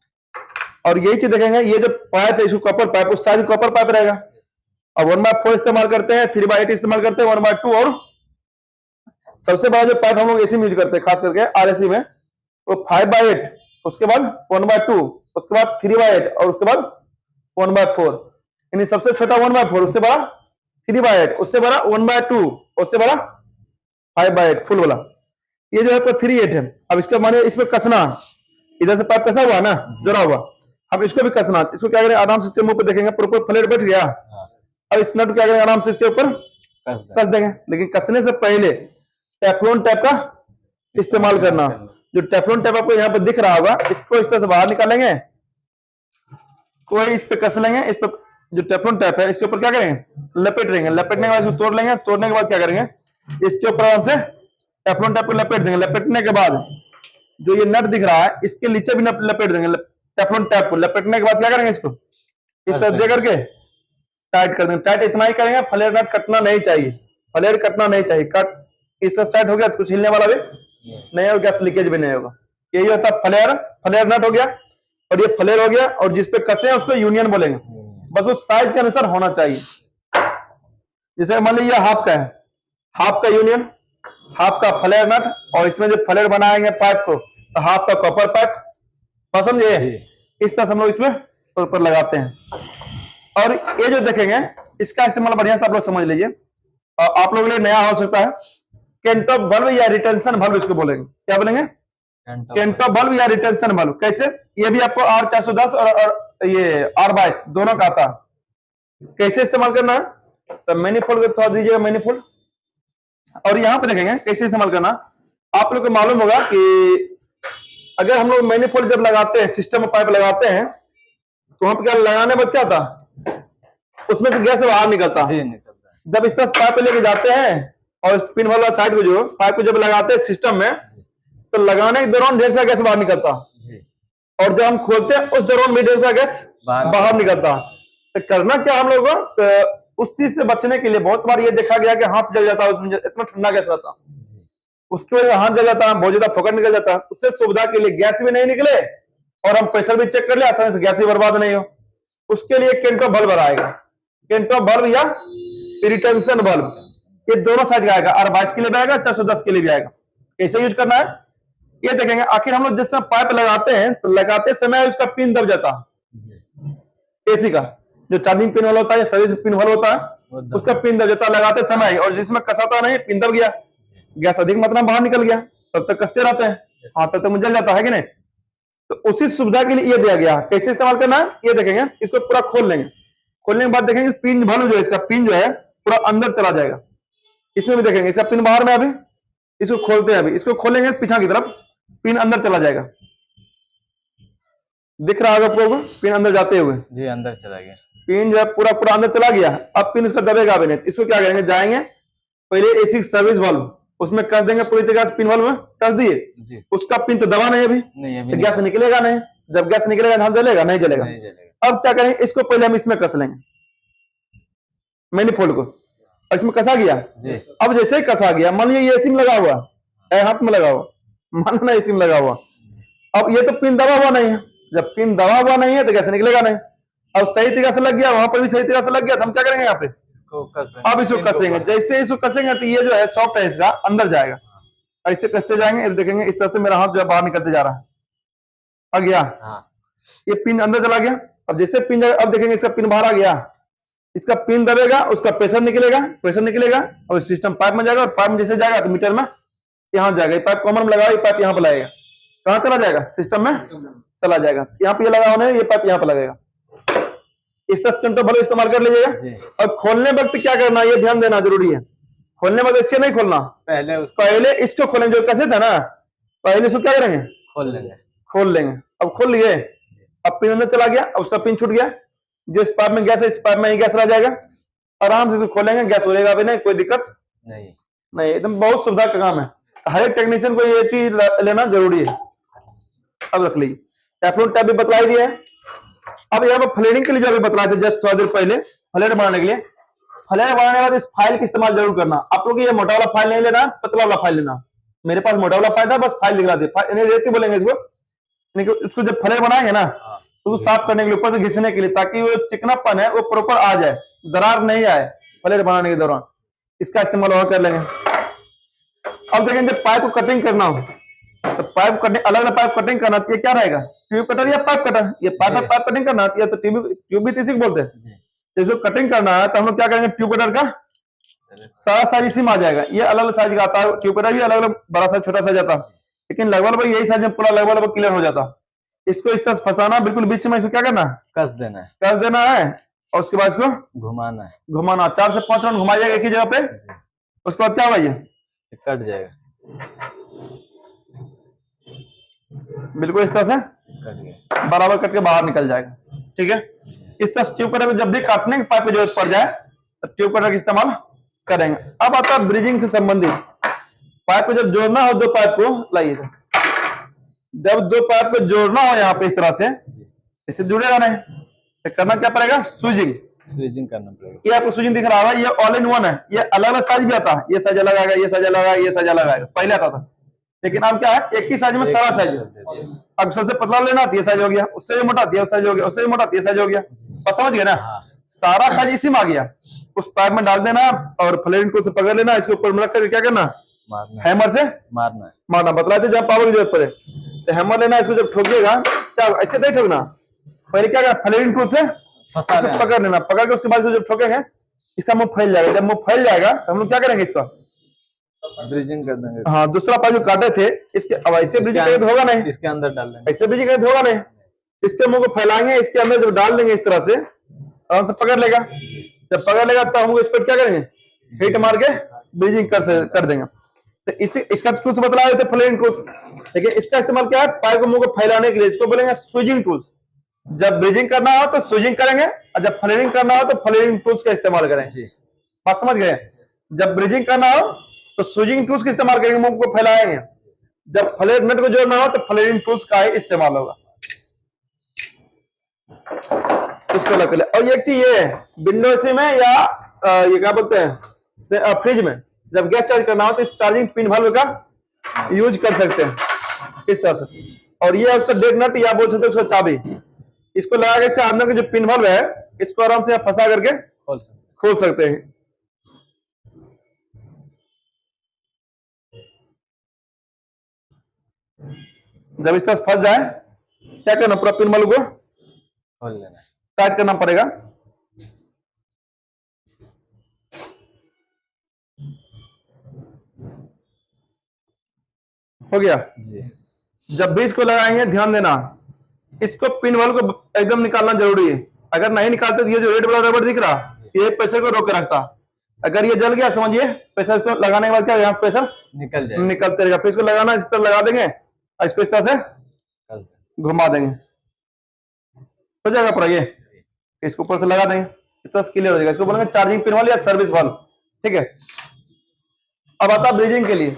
और यही चीज देखेंगे, ये जो पाइप है, इसको कॉपर पाइप, उस साइज कॉपर पाइप रहेगा। अब 1/4 इस्तेमाल करते हैं, 3/8 इस्तेमाल करते हैं, 1/2, और सबसे बड़ा जो पाइप हम लोग एसी में यूज करते हैं खास करके आरएसी में, वो 5/8, उसके बाद 1/2, उसके बाद 3/8, और उसके बाद 1/4। यानी सबसे छोटा 1/4, उससे बड़ा 3/8, उससे बड़ा 1/2, उससे बड़ा 5/8 फुल वाला। ये जो है 3/8 है। अब इसका माने इसमें कसना, इधर से पाइप कसा हुआ ना, जोड़ा हुआ, अब इसको भी कसना। इसको क्या करें, आराम से इसके मुंह पे देखेंगे प्रॉपर फ्लेयर बैठ गया। अब इस नट क्या करेंगे, आराम से इसके ऊपर कस देंगे। लेकिन कसने से पहले टेफ्लॉन टैप का इस्तेमाल करना। जो टेफ्लॉन टैप आपको यहाँ पे दिख रहा होगा, इसको इस तरह से बाहर निकालेंगे, कोई इस पे कस लेंगे। इस पे जो टेफ्लॉन टैप है, इसके ऊपर क्या करेंगे, लपेट देंगे। लपेटने के बाद इसको तोड़ लेंगे। तोड़ने के बाद क्या करेंगे, इसके ऊपर आराम से टेफ्लॉन टैप को लपेट देंगे। लपेटने के बाद जो ये नट दिख रहा है, इसके नीचे भी लपेट देंगे टेफ्लॉन टैप को। लपेटने के बाद क्या करेंगे, इसको इस तरह दे करके टाइट कर देंगे। टाइट इतना ही करेंगे, फ्लेयर नट कटना नहीं चाहिए, फ्लेयर कटना नहीं चाहिए। कट इस तरह टाइट हो गया तो कुछ हिलने वाला भी नहीं होगा, गैस लीकेज भी नहीं होगा। यही होता है फ्लेयर। फ्लेयर नट हो गया, और ये फ्लेयर हो गया। और जिसपे कसे हैं उसको यूनियन बोलेंगे। बस उस साइज के अनुसार होना चाहिए। जैसे मान लीजिए हाफ का है, हाफ का यूनियन, हाफ का फ्लेयर नट, और इसमें जो फ्लेयर बनाएंगे पाइप को, तो हाफ का कॉपर पाइप, समझे। इस तरह से हम लोग इसमें ऊपर लगाते हैं। और ये जो देखेंगे, इसका इस्तेमाल बढ़िया से आप लोग समझ लीजिए। आप लोगों के लिए नया हो सकता है, केंटॉप बल्ब या रिटेंशन बल्ब इसको बोलेंगे। क्या बोलेंगे, केंटॉप बल्ब या रिटेंशन बल्ब। कैसे, ये भी आपको R410 और ये R22 दोनों का आता है। कैसे इस्तेमाल करना है, तो मैनिफोल्ड थोड़ा दीजिएगा, मैनिफोल्ड। और यहां पे देखेंगे कैसे इस्तेमाल करना। आप लोग को मालूम होगा कि अगर हम लोग मैनिफोल्ड जब लगाते हैं, सिस्टम में पाइप लगाते हैं, तो वहां पर क्या लगाने बाद क्या था, उसमें से गैस बाहर निकलता है। जब इस तरह पाइप लेके जाते हैं और पिन वाला साइड को जो पाइप को जब लगाते हैं सिस्टम में, तो लगाने के दौरान ढेर सारा गैस बाहर निकलता, और जब हम खोलते हैं उस दौरान भी ढेर सारा गैस बाहर निकलता। तो करना क्या हम लोगों को, तो उस चीज से बचने के लिए बहुत बार ये देखा गया कि हाथ जल जाता है, उसमें इतना ठंडा गैस रहता, उसकी वजह से हाथ जल जाता है, बहुत ज्यादा फोकट निकल जाता है। उससे सुविधा के लिए गैस भी नहीं निकले और हम प्रेशर भी चेक कर ले, आसानी से गैस भी बर्बाद नहीं हो, उसके लिए केंटॉप बल्ब आएगा। केंटॉप बल्ब या रिटेंशन बल्ब, ये दोनों साइज का आएगा। R22 के लिए भी आएगा, 410 के लिए भी आएगा। कैसे यूज करना है ये देखेंगे। आखिर हम लोग जिस समय पाइप लगाते हैं, तो लगाते समय उसका पिन दब जाता है। एसी का जो चार्जिंग पिन वाला होता है, सर्विस पिन वाला होता है, उसका पिन दब जाता है लगाते समय। और जिसमें कसाता नहीं, पिन दब गया, गैस अधिक मात्रा में बाहर निकल गया, तब तक कसते रहते हैं, हाँ तब तक जल जाता है कि नहीं। तो उसी सुविधा के लिए ये दिया गया। कैसे इस्तेमाल करना है ये देखेंगे। इसको पूरा खोल लेंगे। खोलने के बाद देखेंगे पिन वाल्व जो है, इसका पिन जो है पूरा अंदर चला जाएगा। इसमें भी देखेंगे इसका पिन बाहर में, अभी इसको खोलते हैं। अभी इसको खोलेंगे पीछा की तरफ, पिन अंदर चला जाएगा। दिख रहा होगा आपको पिन अंदर जाते हुए, जी अंदर चला गया। पिन जो है पूरा पूरा अंदर चला गया। अब पिन इसका दबेगा भी नहीं। इसको क्या करेंगे, जाएंगे पहले एसी सर्विस वाल्व उसमें कस देंगे पूरी तरह से, पिन वाल्व में कस दिए, जी उसका पिन तो दबा नहीं अभी, नहीं अभी तो नहीं गैस निकलेगा नहीं, जब गैस निकलेगा ध्यान जलेगा नहीं जलेगा। नहीं जलेगा। अब क्या करेंगे, इसको पहले हम इसमें कस लेंगे मैनिफोल्ड को, और इसमें कसा गया जी अब जैसे ही कसा गया, मान लीजिए ये एसी में लगा हुआ है, हाथ में लगा हुआ, मानो ना एसी में लगा हुआ, अब ये तो पिन दबा हुआ नहीं है, जब पिन दबा हुआ नहीं है तो गैस निकलेगा नहीं। अब सही तरीके से लग गया, वहां पर भी सही तरीके से लग गया, तो हम क्या करेंगे यहाँ पे इसको कस देंगे। अब इसको कसेंगे, जैसे इसको कसेंगे तो ये जो है सॉफ्ट है इसका अंदर जाएगा, ऐसे कसते जाएंगे, देखेंगे इस तरह से मेरा हाथ जो है बाहर निकलते जा रहा है, आ गया, हाँ ये पिन अंदर चला गया। अब जैसे पिन, अब देखेंगे इसका पिन बाहर आ गया, इसका पिन दबेगा, उसका प्रेशर निकलेगा और सिस्टम पाइप में जाएगा, और पाइप में जैसे जाएगा तो मीटर में यहाँ जाएगा, ये पाइप कॉमन में लगा, ये पाइप यहाँ पर लगेगा, कहाँ चला जाएगा सिस्टम में चला जाएगा, यहाँ पे ये लगा होना है, ये पाइप यहाँ पर लगेगा। इस तरह से कंट्रोल इस्तेमाल कर लीजिएगा। जी और खोलने वक्त क्या करना, ये ध्यान देना जरूरी है, खोलने वक्त इससे नहीं खोलना, पहले उसको पहले इसको खोलेंगे, जो कैसे था ना, पहले इसको क्या करेंगे खोल लेंगे। खोल लेंगे। अब खोल लिए, अब पिन अंदर चला गया, अब उसका पिन छूट गया, जिस पाइप में गैस है इस पाइप में ही गैस रह जाएगा, आराम से इसको खोलेंगे, गैस हो जाएगा, अभी नहीं कोई दिक्कत नहीं नहीं, एकदम बहुत सुविधा का काम है, हर एक टेक्नीशियन को ये चीज लेना जरूरी है। अब रख लीजिए, टेफ्लॉन टैप भी बतला ही दिया है। अब यहाँ पर फ्लेयरिंग के लिए जो अभी बतलाए थे जस्ट थोड़ा देर पहले, फ्लेयर बनाने के लिए, फ्लेयर बनाने के बाद इस फाइल का इस्तेमाल जरूर करना। आप लोग ये मोटा वाला फाइल नहीं लेना, पतला वाला फाइल लेना, मेरे पास मोटा वाला फाइल था, बस फाइल दिखला दे, नहीं रेती बोलेंगे इसको, इसको जब फ्लेयर बनाएंगे ना तो वो साफ करने के लिए, ऊपर से घिसने के लिए, ताकि वो चिकनापन है वो प्रॉपर आ जाए, दरार नहीं आए फ्लेयर बनाने के दौरान, इसका इस्तेमाल और कर लेंगे। अब देखेंगे जब पाइप को कटिंग करना हो तो पाइप कटिंग, अलग अलग पाइप कटिंग करना, ये क्या रहेगा, ट्यूब कटर या पाइप कटर, ये पाइप कटिंग करना या तो ट्यूब भी तो इसी को बोलते हैं। जी इसको कटिंग करना है तो हम लोग क्या करेंगे, ट्यूब कटर का सारा साइज इसी में आ जाएगा, ये अलग अलग साइज का आता है, ट्यूब कटर भी अलग अलग बड़ा साइज छोटा साइज आता है, लेकिन लगभग यही साइज में पूरा लगभग क्लियर हो जाता। इसको इस तरह से फंसाना, बिल्कुल बीच में इसको क्या करना, कस देना है, कस देना है, और उसके बाद इसको घुमाना है, घुमाना, 4 से 5 राउंड घुमाइएगा एक ही जगह पे, जी उसके बाद क्या होगा, ये कट जाएगा, बिल्कुल इस तरह से कट गया। बराबर कट के बाहर निकल जाएगा। ठीक है, इस तरह ट्यूब कटर को जब भी काटने के पाइप की जरूरत पड़ जाए तो ट्यूब कटर का इस्तेमाल करेंगे। अब आता है ब्रिजिंग से संबंधित, पाइप को जब जोड़ना हो, दो पाइप को लाइए, जब दो पाइप को जोड़ना हो यहाँ पे इस तरह से, इससे जुड़ेगा नहीं तो करना क्या पड़ेगा, स्विचिंग करना पड़ेगा। ये आपको स्विचिंग दिख रहा है, ये ऑल इन वन है, ये अलग अलग साइज भी आता है, ये साइज अलग आएगा, ये साइज अलग आएगा, ये साइज अलग आएगा, पहले आता था, लेकिन अब क्या है, एक ही साइज में सारा साइज। अब सबसे पतला लेना तो ये साइज हो गया, उससे भी मोटा ये साइज हो गया, उससे भी मोटा ये साइज हो गया, बस समझ गए ना, सारा साइज इसी में आ गया, उस पाइप में डाल देना और फ्लेयरिंग टूल से पकड़ लेना, इसके ऊपर में रख कर क्या करना, हैमर से मारना, बतलाते जब पावर की जरूरत पड़े तो हैमर लेना, इसको जब ठोकिएगा क्या ऐसे नहीं ठोकना, पहले क्या करना, फ्लेयरिंग टूल से पकड़ लेना, पकड़ के उसके बाद जब ठोकेंगे इसका मुंह फैल जाएगा, जब मुंह फैल जाएगा तो हम लोग क्या करेंगे, इसका ब्रिजिंग कर देंगे। हाँ, दूसरा पाइप जो काटे थे इसके, अब ऐसे ब्रिजिंग करें तो होगा नहीं, इसके अंदर डाल देंगे, ऐसे ब्रिजिंग करें तो होगा नहीं, इसके मुंह को फैलाएंगे, इसके अंदर जब डाल देंगे इस तरह से आराम से पकड़ लेगा, जब पकड़ लेगा तो हम इस पर क्या करेंगे, हिट मार के ब्रिजिंग कर देंगे। तो इसका टूल्स बतला देते फ्लेयरिंग टूल्स, लेकिन इसका इस्तेमाल क्या है, पाइप को मुंह को फैलाने के लिए, इसको बोलेंगे स्विचिंग टूल्स। जब ब्रिजिंग करना हो तो स्विचिंग करेंगे, और जब फ्लेयरिंग करना हो तो फ्लेयरिंग टूल्स का इस्तेमाल करेंगे। बात समझ गए, जब ब्रिजिंग करना हो तो स्विचिंग टूल्स का इस्तेमाल करेंगे, मुंह को फैलाएंगे, जब फ्लेयर नट को जोड़ना हो तो फ्लेयरिंग टूल्स का ही इस्तेमाल होगा। इसको लग ले। और एक चीज ये है, विंडो एसी में या ये क्या बोलते हैं फ्रिज में जब गैस चार्ज करना हो तो इस चार्जिंग पिन वाल्व का यूज कर सकते हैं इस तरह से। और ये उसका डेड नट या बोल सकते हैं उसका चाबी, इसको लगा के अंदर के जो पिन वाल्व है इसको आराम से फंसा करके खोल सकते हैं। जब इस तरह फंस जाए क्या करना, पूरा पिन वाल्व को खोल लेना, टाइट करना पड़ेगा। हो गया जी। जब भी इसको लगाएंगे ध्यान देना, इसको पिन वाल्व को एकदम निकालना जरूरी है, अगर नहीं निकालते तो ये जो रेड वाला रबड़ दिख रहा ये प्रेशर को रोक के रखता, अगर ये जल गया समझिए प्रेशर, इसको लगाने के बाद क्या यहाँ प्रेशर निकलते रहेगा, फिर इसको लगाना इस तरह लगा देंगे और इसको इस तरह से घुमा देंगे, हो जाएगा पूरा ये, इसको ऊपर से लगा देंगे, इस तरह से क्लियर हो जाएगा। इसको बोलेंगे चार्जिंग पिन वाल या सर्विस वाल। ठीक है, अब आता है ब्रीजिंग के लिए।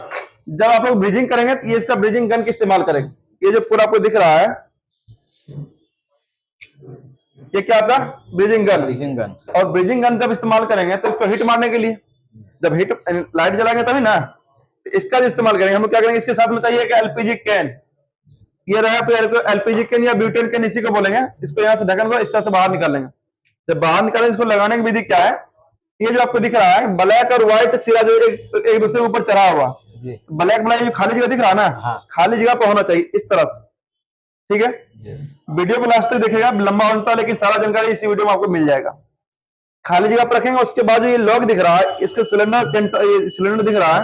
जब आप लोग ब्रीजिंग करेंगे तो ये इसका ब्रीजिंग गन का इस्तेमाल करेंगे। ये जो पूरा आपको दिख रहा है, ये क्या आता है? Bridging gun. Bridging gun. और ब्रीजिंग गन जब इस्तेमाल करेंगे तो इसको हिट मारने के लिए, जब हिट लाइट जलाएंगे तभी ना, तो इसका भी इस्तेमाल करेंगे। हम लोग क्या करेंगे, इसके साथ में चाहिए कि एलपीजी कैन। ये रहा तो एलपीजी कैन या ब्यूटेन कैन, इसी को बोलेंगे। इसको यहाँ से ढक्कन को इस तरह से बाहर निकालेंगे। जब बाहर निकालेंगे, इसको लगाने की विधि क्या है, ये जो आपको दिख रहा है ब्लैक और व्हाइट सिरा जो एक दूसरे के ऊपर चढ़ा हुआ, ब्लैक ब्लैक जो खाली जगह दिख रहा है ना, हाँ। खाली जगह पर होना चाहिए इस तरह से, ठीक है। वीडियो को लास्ट तक देखिएगा, लंबा हो सकता है लेकिन सारा जानकारी इसी वीडियो में आपको मिल जाएगा। खाली जगह पर रखेंगे, उसके बाद ये लॉक दिख रहा है, इसका सिलेंडर दिख रहा है,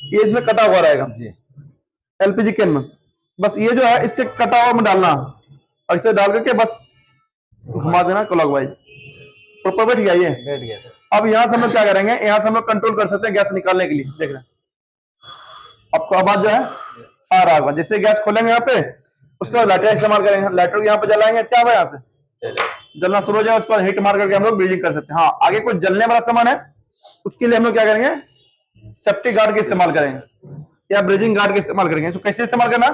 ये इसमें कटा हुआ रहेगा एलपीजी कैन में। बस ये जो है इसके कटा हुआ में डालना, और इसे डाल करके बस घुमा देना क्लॉकवाइज। प्रॉपर बैठ गया ये, बैठ गया सर। अब यहाँ से हम लोग क्या करेंगे, यहाँ से हम लोग कंट्रोल कर सकते हैं गैस निकालने के लिए। देख रहे हैं आपको आवाज जो है आ रहा होगा। जैसे गैस खोलेंगे यहाँ पे, उसके बाद लाइटर इस्तेमाल करेंगे, लाइटर को यहाँ पे जलाएंगे, क्या हुआ यहाँ से जलना शुरू हो जाए, उसके बाद हिट मार करके हम लोग ब्रीजिंग कर सकते हैं। हाँ, आगे कुछ जलने वाला सामान है, उसके लिए हम लोग क्या करेंगे, सेफ्टी गार्ड का इस्तेमाल करेंगे या ब्रीजिंग गार्ड का इस्तेमाल करेंगे। इसको कैसे इस्तेमाल करना,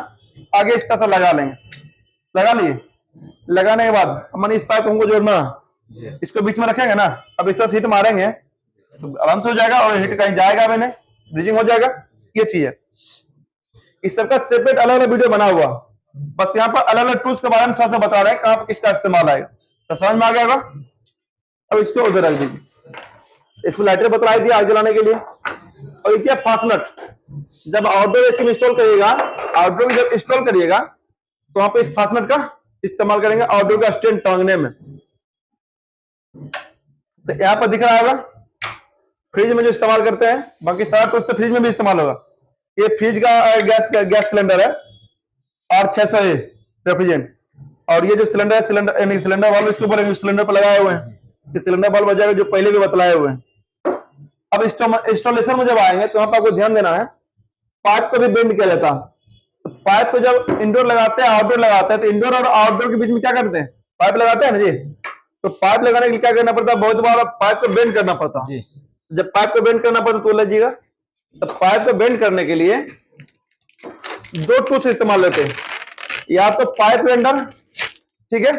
आगे इस तरह से लगा लेंगे, लगा लिए। लगाने के बाद हमने इस पाइप हमको जोड़ना, इसको बीच में रखेंगे ना, अब इस तरह से हिट मारेंगे तो आराम से हो जाएगा, और हिट कहीं जाएगा भी नहीं, ब्रीजिंग हो जाएगा। ये चीज है। इस सबका सेपरेट अलग अलग वीडियो बना हुआ, बस यहाँ पर अलग अलग टूल्स के बारे में थोड़ा सा बता रहे हैं, कहाँ पर किसका इस्तेमाल आएगा, तो समझ में आ गया होगा। अब इसको उधर रख दीजिए। इसमें लाइटर बतलाई दी आग जलाने के लिए। और ये फास्टनट, जब आउटडोर एसी में इंस्टॉल करिएगा, आउटडोर में जब इंस्टॉल करिएगा तो वहां पे इस फास्टनट का इस्तेमाल करेंगे आउटडोर का स्टैंड टांगने में। तो यहाँ पर दिख रहा होगा फ्रिज में जो इस्तेमाल करते हैं, बाकी सारा टूल्स तो फ्रिज में भी इस्तेमाल होगा। ये फ्रिज का गैस सिलेंडर है R600A रेफ्रिजरेंट। और ये जो सिलेंडर है, सिलेंडर वाल्व इसके ऊपर सिलेंडर पर लगाए हुए हैं, ये सिलेंडर वाल्व बजाएगा जो पहले भी बतलाए हुए हैं। अब इंस्टॉलेशन में जब आएंगे तो वहां पर आपको ध्यान देना है, पाइप को भी बेंड किया जाता है। तो पाइप को जब इंडोर लगाते हैं आउटडोर लगाते हैं, तो इंडोर और आउटडोर के बीच में क्या करते हैं, पाइप लगाते हैं ना जी। तो पाइप लगाने के लिए क्या करना पड़ता है, बहुत बार पाइप को बेंड करना पड़ता है। जब पाइप को बेंड करना पड़ता तो लीजिएगा, तो पाइप को बेंड करने के लिए दो टूल्स इस्तेमाल लेते हैं, या तो पाइप बेंडर, ठीक है,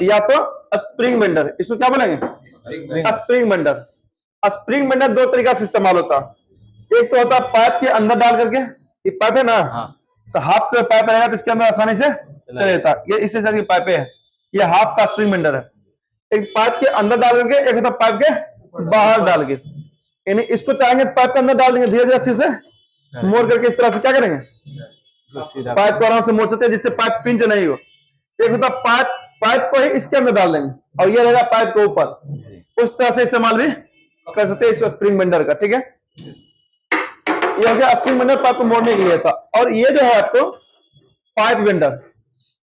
या तो स्प्रिंग बेंडर। इसको क्या बोलेंगे, स्प्रिंग बेंडर। स्प्रिंग बेंडर दो तरीका से इस्तेमाल होता है। एक तो होता है पाइप के अंदर डाल करके, ये पाइप है ना, तो हाफ का पाइप रहेगा तो इसके अंदर आसानी से चले जाता है, ये इससे जैसे पाइप है, ये हाफ का स्प्रिंग बेंडर है। एक पाइप के अंदर डाल करके, एक होता पाइप के बाहर डाल के। यानी इसको चाहेंगे पाइप के अंदर डाल देंगे, धीरे धीरे अच्छे से मोड़ करके इस तरह से क्या करेंगे, पाइप को आराम से मोड़ सकते हैं जिससे पाइप पिंच नहीं हो। एक होता पाइप को ही इसके अंदर डाल देंगे, और ये रहेगा पाइप के ऊपर। उस तरह से इस्तेमाल भी कर सकते हैं इस स्प्रिंग बेंडर का, ठीक है। ये हो गया स्प्रिंग बेंडर, पाइप को मोड़ने के लिए था। और ये जो है आपको पाइप बेंडर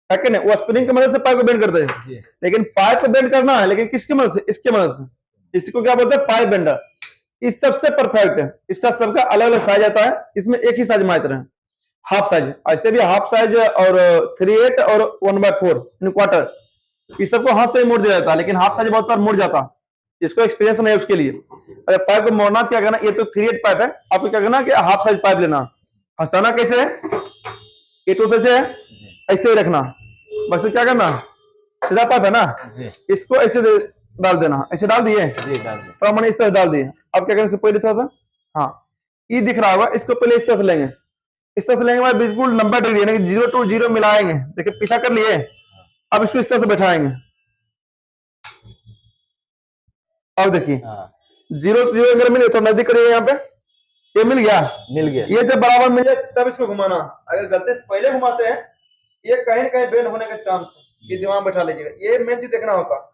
है कि नहीं, वो स्प्रिंग की मदद से पाइप को बेंड करते हैं, लेकिन पाइप को बेंड करना है, लेकिन किसकी मदद से, इसके मदद से। इसको क्या बोलते हैं, पाइप बेंडर। इस सबसे परफेक्ट है, इसका सबका अलग अलग साइज आता है, इसमें एक ही साइज मात्र है, हाफ साइज। ऐसे भी हाफ साइज और 3/8 और 1/4 क्वार्टर, इस सबको हाथ से मोड़ दिया जाता है, लेकिन हाफ साइज बहुत बार मुड़ जाता है, जिसको एक्सपीरियंस नहीं है उसके लिए। अगर पाइप को मोड़ना क्या करना, ये तो 3/8 पाइप है, आपको क्या करना कि हाफ साइज पाइप लेना। हंसाना कैसे है, ये तो ऐसे है, ऐसे ही रखना, बस क्या करना, सीधा पाइप है ना, इसको ऐसे डाल देना। ऐसे डाल दिए, तो मैंने इस तरह डाल दिए। अब क्या करें, पहले थोड़ा सा, हाँ ये दिख रहा होगा, इसको पहले इस तरह से लेंगे, इस तरह से लेंगे बाद बिल्कुल 90 डिग्री यानी 0 to 0 मिलाएंगे। देखिए पीछा कर लिए, अब इसको इस तरह से बैठाएंगे। अब देखिए 0 to 0 अगर मिले तो नजदीक करिए, यहाँ पे ये मिल गया। ये जब बराबर मिल जाए तब इसको घुमाना। अगर गलती से पहले घुमाते हैं, ये कहीं ना कहीं बेंड होने का चांस है, ये दिमाग बैठा लीजिएगा। ये मेन चीज देखना होता,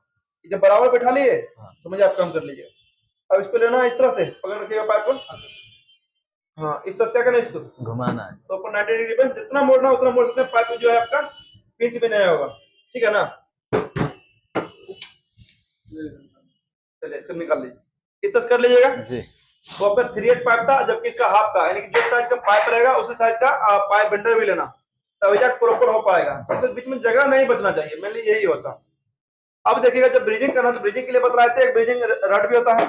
जब बराबर बैठा लिए समझ आप कम कर लीजिएगा। अब इसको लेना इस तरह से, पकड़ रखिएगा पाइप को, हाँ इस तरह से क्या करना है, इसको घुमाना है। तो ऊपर 90 डिग्री पे जितना मोड़ना उतना मोड़ सकते हैं, पाइप जो है आपका पिंच भी नहीं होगा, ठीक है ना। चलिए इसको निकाल लीजिए, इस तरह कर लीजिएगा जी। वो आपका 3/8 पाइप था, जबकि इसका हाफ का, यानी कि जो साइज का पाइप रहेगा उसी साइज का पाइप बेंडर भी लेना, तभी जाकर प्रॉपर हो पाएगा। तो बीच में जगह नहीं बचना चाहिए, मेनली यही होता। अब देखिएगा जब ब्रीजिंग करना, तो ब्रीजिंग के लिए बतलाते हैं, एक ब्रीजिंग रड भी होता है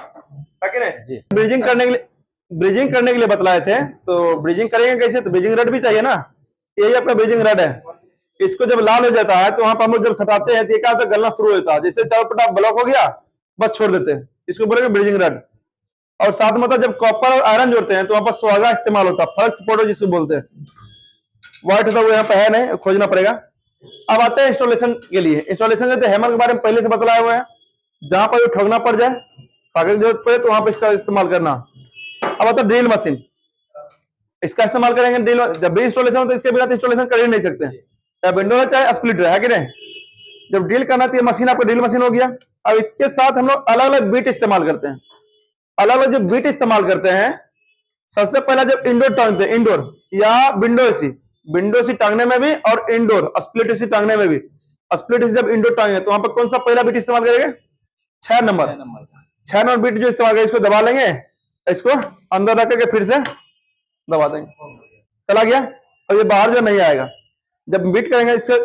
कि नहीं। ब्रीजिंग करने के लिए ब्रिजिंग करने के लिए बतलाए थे। तो ब्रिजिंग करेंगे कैसे, तो ब्रिजिंग रड भी चाहिए ना। यही आपका ब्रिजिंग रड है। इसको जब लाल हो जाता है तो वहां पर हम लोग जब सटाते हैं तो ये क्या होता है, गलना शुरू होता है। जैसे चारों पटा ब्लॉक हो गया, बस छोड़ देते हैं, इसको बोलेंगे ब्रिजिंग रड। और साथ में मतलब जब कॉपर और आयरन जोड़ते हैं तो वहां पर सुहागा इस्तेमाल होता है, फर्स्ट सपोर्टर जिसको बोलते हैं। व्हाइट होता है वो यहाँ पे है नहीं, खोजना पड़ेगा। अब आते हैं इंस्टॉलेशन के लिए। इंस्टॉलेशन जैसे हैमर के बारे में पहले से बतलाए हुए हैं, जहां पर ठोकना पड़ जाए, कागज की जरूरत पड़े तो वहां पर इसका इस्तेमाल करना। अब आता है ड्रिल मशीन, इसका इस्तेमाल करेंगे। ड्रिल जब भी इंस्टॉलेशन हो तो इसके बिना इंस्टॉलेशन कर ही नहीं सकते, चाहे विंडो है चाहे स्प्लिटर है कि नहीं। जब ड्रिल करना तो ये मशीन आपका ड्रिल मशीन हो गया। अब इसके साथ हम लोग अलग अलग बीट इस्तेमाल करते हैं। अलग अलग जो बीट इस्तेमाल करते हैं, सबसे पहला जब इंडोर टांगते हैं, इंडोर या विंडो सी टांगने में भी और इंडोर स्प्लिट सी टांगने में भी। स्प्लिट जब इंडोर टांगे तो वहां पर कौन सा पहला बीट इस्तेमाल करेंगे, 6 नंबर। 6 नंबर बीट जो इस्तेमाल करेंगे, इसको दबा लेंगे, इसको अंदर रख करके फिर से दबा देंगे, चला गया। और ये बाहर जो नहीं आएगा। जब बीट करेंगे इससे,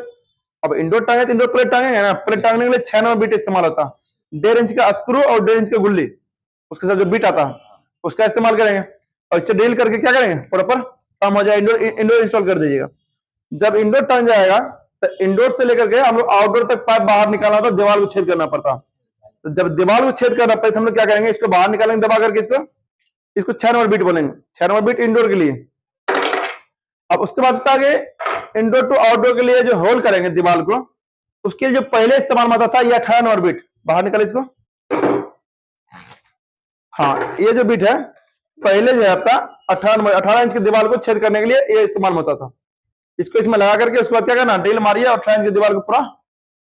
अब इंडोर टांगे तो इंडोर प्लेट टांगेंगे ना, प्लेट टांगने के लिए 6 नंबर बीट इस्तेमाल होता है। 1.5 इंच का स्क्रू और 1.5 इंच का गुल्ली, उसके साथ जो बीट आता है उसका इस्तेमाल करेंगे। और इससे ड्रिल करके क्या करेंगे, प्रॉपर काम हो जाए। इंडोर इंस्टॉल कर दीजिएगा। जब इंडोर टंग जाएगा तो इंडोर से लेकर के हम लोग आउटडोर तक पाइप बाहर निकालना होता, दीवार को छेद करना पड़ता। तो जब दीवार को छेद करना पड़े तो हम लोग क्या करेंगे, इसको बाहर निकालेंगे दबा करके, इसको 6 नंबर बीट बोलेंगे। 6 नंबर बीट इंडोर के लिए। अब उसके बाद आगे इंडोर टू आउटडोर के लिए जो होल करेंगे दीवार को, उसके लिए जो पहले इस्तेमाल में आता था ये 18 नंबर बीट, बाहर निकाले इसको। हाँ, ये जो बीट है पहले जो है आपका 18 इंच की दीवार को छेद करने के लिए ये इस्तेमाल होता था। इसको इसमें लगा करके उसके बाद क्या करना, ड्रिल मारिए और 18 इंच की दीवार को पूरा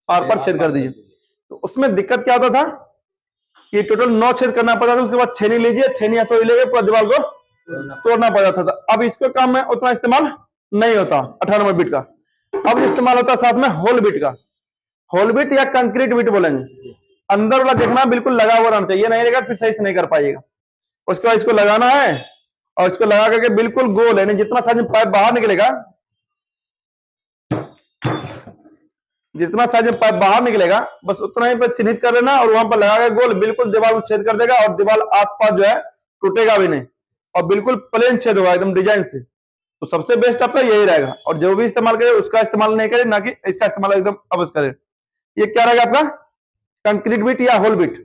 आर पार छेद कर दीजिए। तो उसमें दिक्कत क्या होता था कि टोटल 9 छेद करना पड़ता था। उसके बाद छेनी लीजिए, छेनी हथौड़ी लेके पूरा दीवार को तोड़ना पड़ जाता था। अब इसको काम में उतना इस्तेमाल नहीं होता 18 नंबर बीट का। अब इस्तेमाल होता है साथ में होल बीट का। होल बीट या कंक्रीट बीट बोलेंगे। अंदर वाला देखना बिल्कुल लगा हुआ रहना चाहिए, नहीं रहेगा फिर सही से नहीं कर पाइएगा। उसके बाद इसको लगाना है और इसको लगा करके बिल्कुल गोल है, जितना साइज में पाइप बाहर निकलेगा, जितना साइज में पाइप बाहर निकलेगा बस उतना ही पर चिन्हित कर लेना और वहां पर लगा के गोल बिल्कुल दीवार को छेद कर देगा। और दीवार आसपास जो है टूटेगा भी नहीं और बिल्कुल प्लेन छेद होगा एकदम डिजाइन से। तो सबसे बेस्ट आपका यही रहेगा। और जो भी इस्तेमाल करे उसका इस्तेमाल नहीं करे, ना कि इसका इस्तेमाल एकदम अवश्य करे। ये क्या रहेगा आपका, कंक्रीट बीट या होल बीट।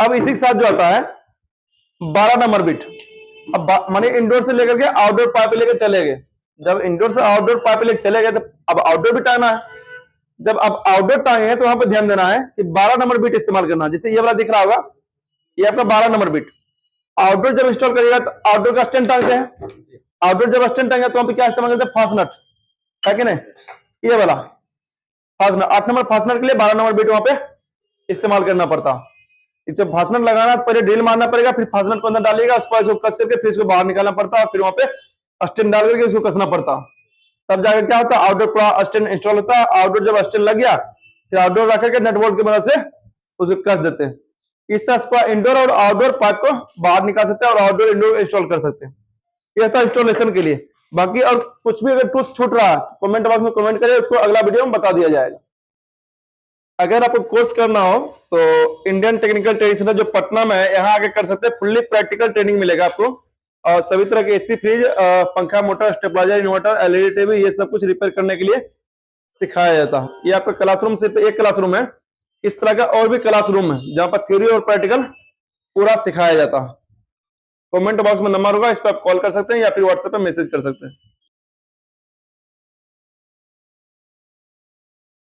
अब इसी के साथ जो आता है 12 नंबर बीट। अब माने इंडोर से लेकर के आउटडोर पाइप लेकर चले गए। जब इंडोर से आउटडोर पाइप लेकर चले गए तो अब आउटडोर भी टांगना है। जब अब आउटडोर टांगे तो वहां पर ध्यान देना है कि 12 नंबर बीट इस्तेमाल करना है। जैसे ये वाला दिख रहा होगा, ये आपका 12 नंबर बीट। आउटडोर जब इंस्टॉल करिएगा तो आउटडोर का स्टैंड टांगते हैं। आउटडोर जब स्टैंड टांगे तो वहां पर क्या इस्तेमाल करते हैं, फास्टनट है कि नहीं, ये वाला फास्टनट। 8 नंबर फास्टनट के लिए 12 नंबर बीट वहां पे इस्तेमाल करना पड़ता। इसे फास्टनट लगाना, पहले ड्रिल मारना पड़ेगा, फिर फास्टनट को अंदर डालिएगा, उसको इसको कस करके फिर इसको बाहर निकालना पड़ता है, फिर वहां पे स्टैंड डाल करके इसको कसना पड़ता। तब जाकर क्या होता है, आउटडोर पूरा स्टैंड इंस्टॉल होता है। आउटडोर जब स्टैंड लग गया फिर आउटडोर रख करके नट बोल्ट की मदद से उसको कस देते हैं। इस तरह से इंडोर और आउटडोर पाइप को बाहर निकाल सकते हैं और आउटडोर इंडोर इंस्टॉल कर सकते हैं। यह था इंस्टॉलेशन के लिए। बाकी और कुछ भी अगर टूल्स छूट रहा है कमेंट बॉक्स में कमेंट करें, उसको अगला वीडियो में बता दिया जाएगा। अगर आपको कोर्स करना हो तो इंडियन टेक्निकल ट्रेनिंग सेंटर जो पटना में है, यहाँ आके कर सकते हैं। फुल्ली प्रैक्टिकल ट्रेनिंग मिलेगा आपको और सभी तरह के एसी, फ्रिज, पंखा, motor, stabiliser, inverter, LED TV, ये सब कुछ रिपेयर करने के लिए सिखाया जाता है। ये आपका क्लासरूम सिर्फ एक क्लासरूम है, इस तरह का और भी क्लासरूम है जहां पर थ्योरी और प्रैक्टिकल पूरा सिखाया जाता है। कमेंट बॉक्स में नंबर होगा, इस पर आप कॉल कर सकते हैं या फिर व्हाट्सएप पे मैसेज कर सकते हैं।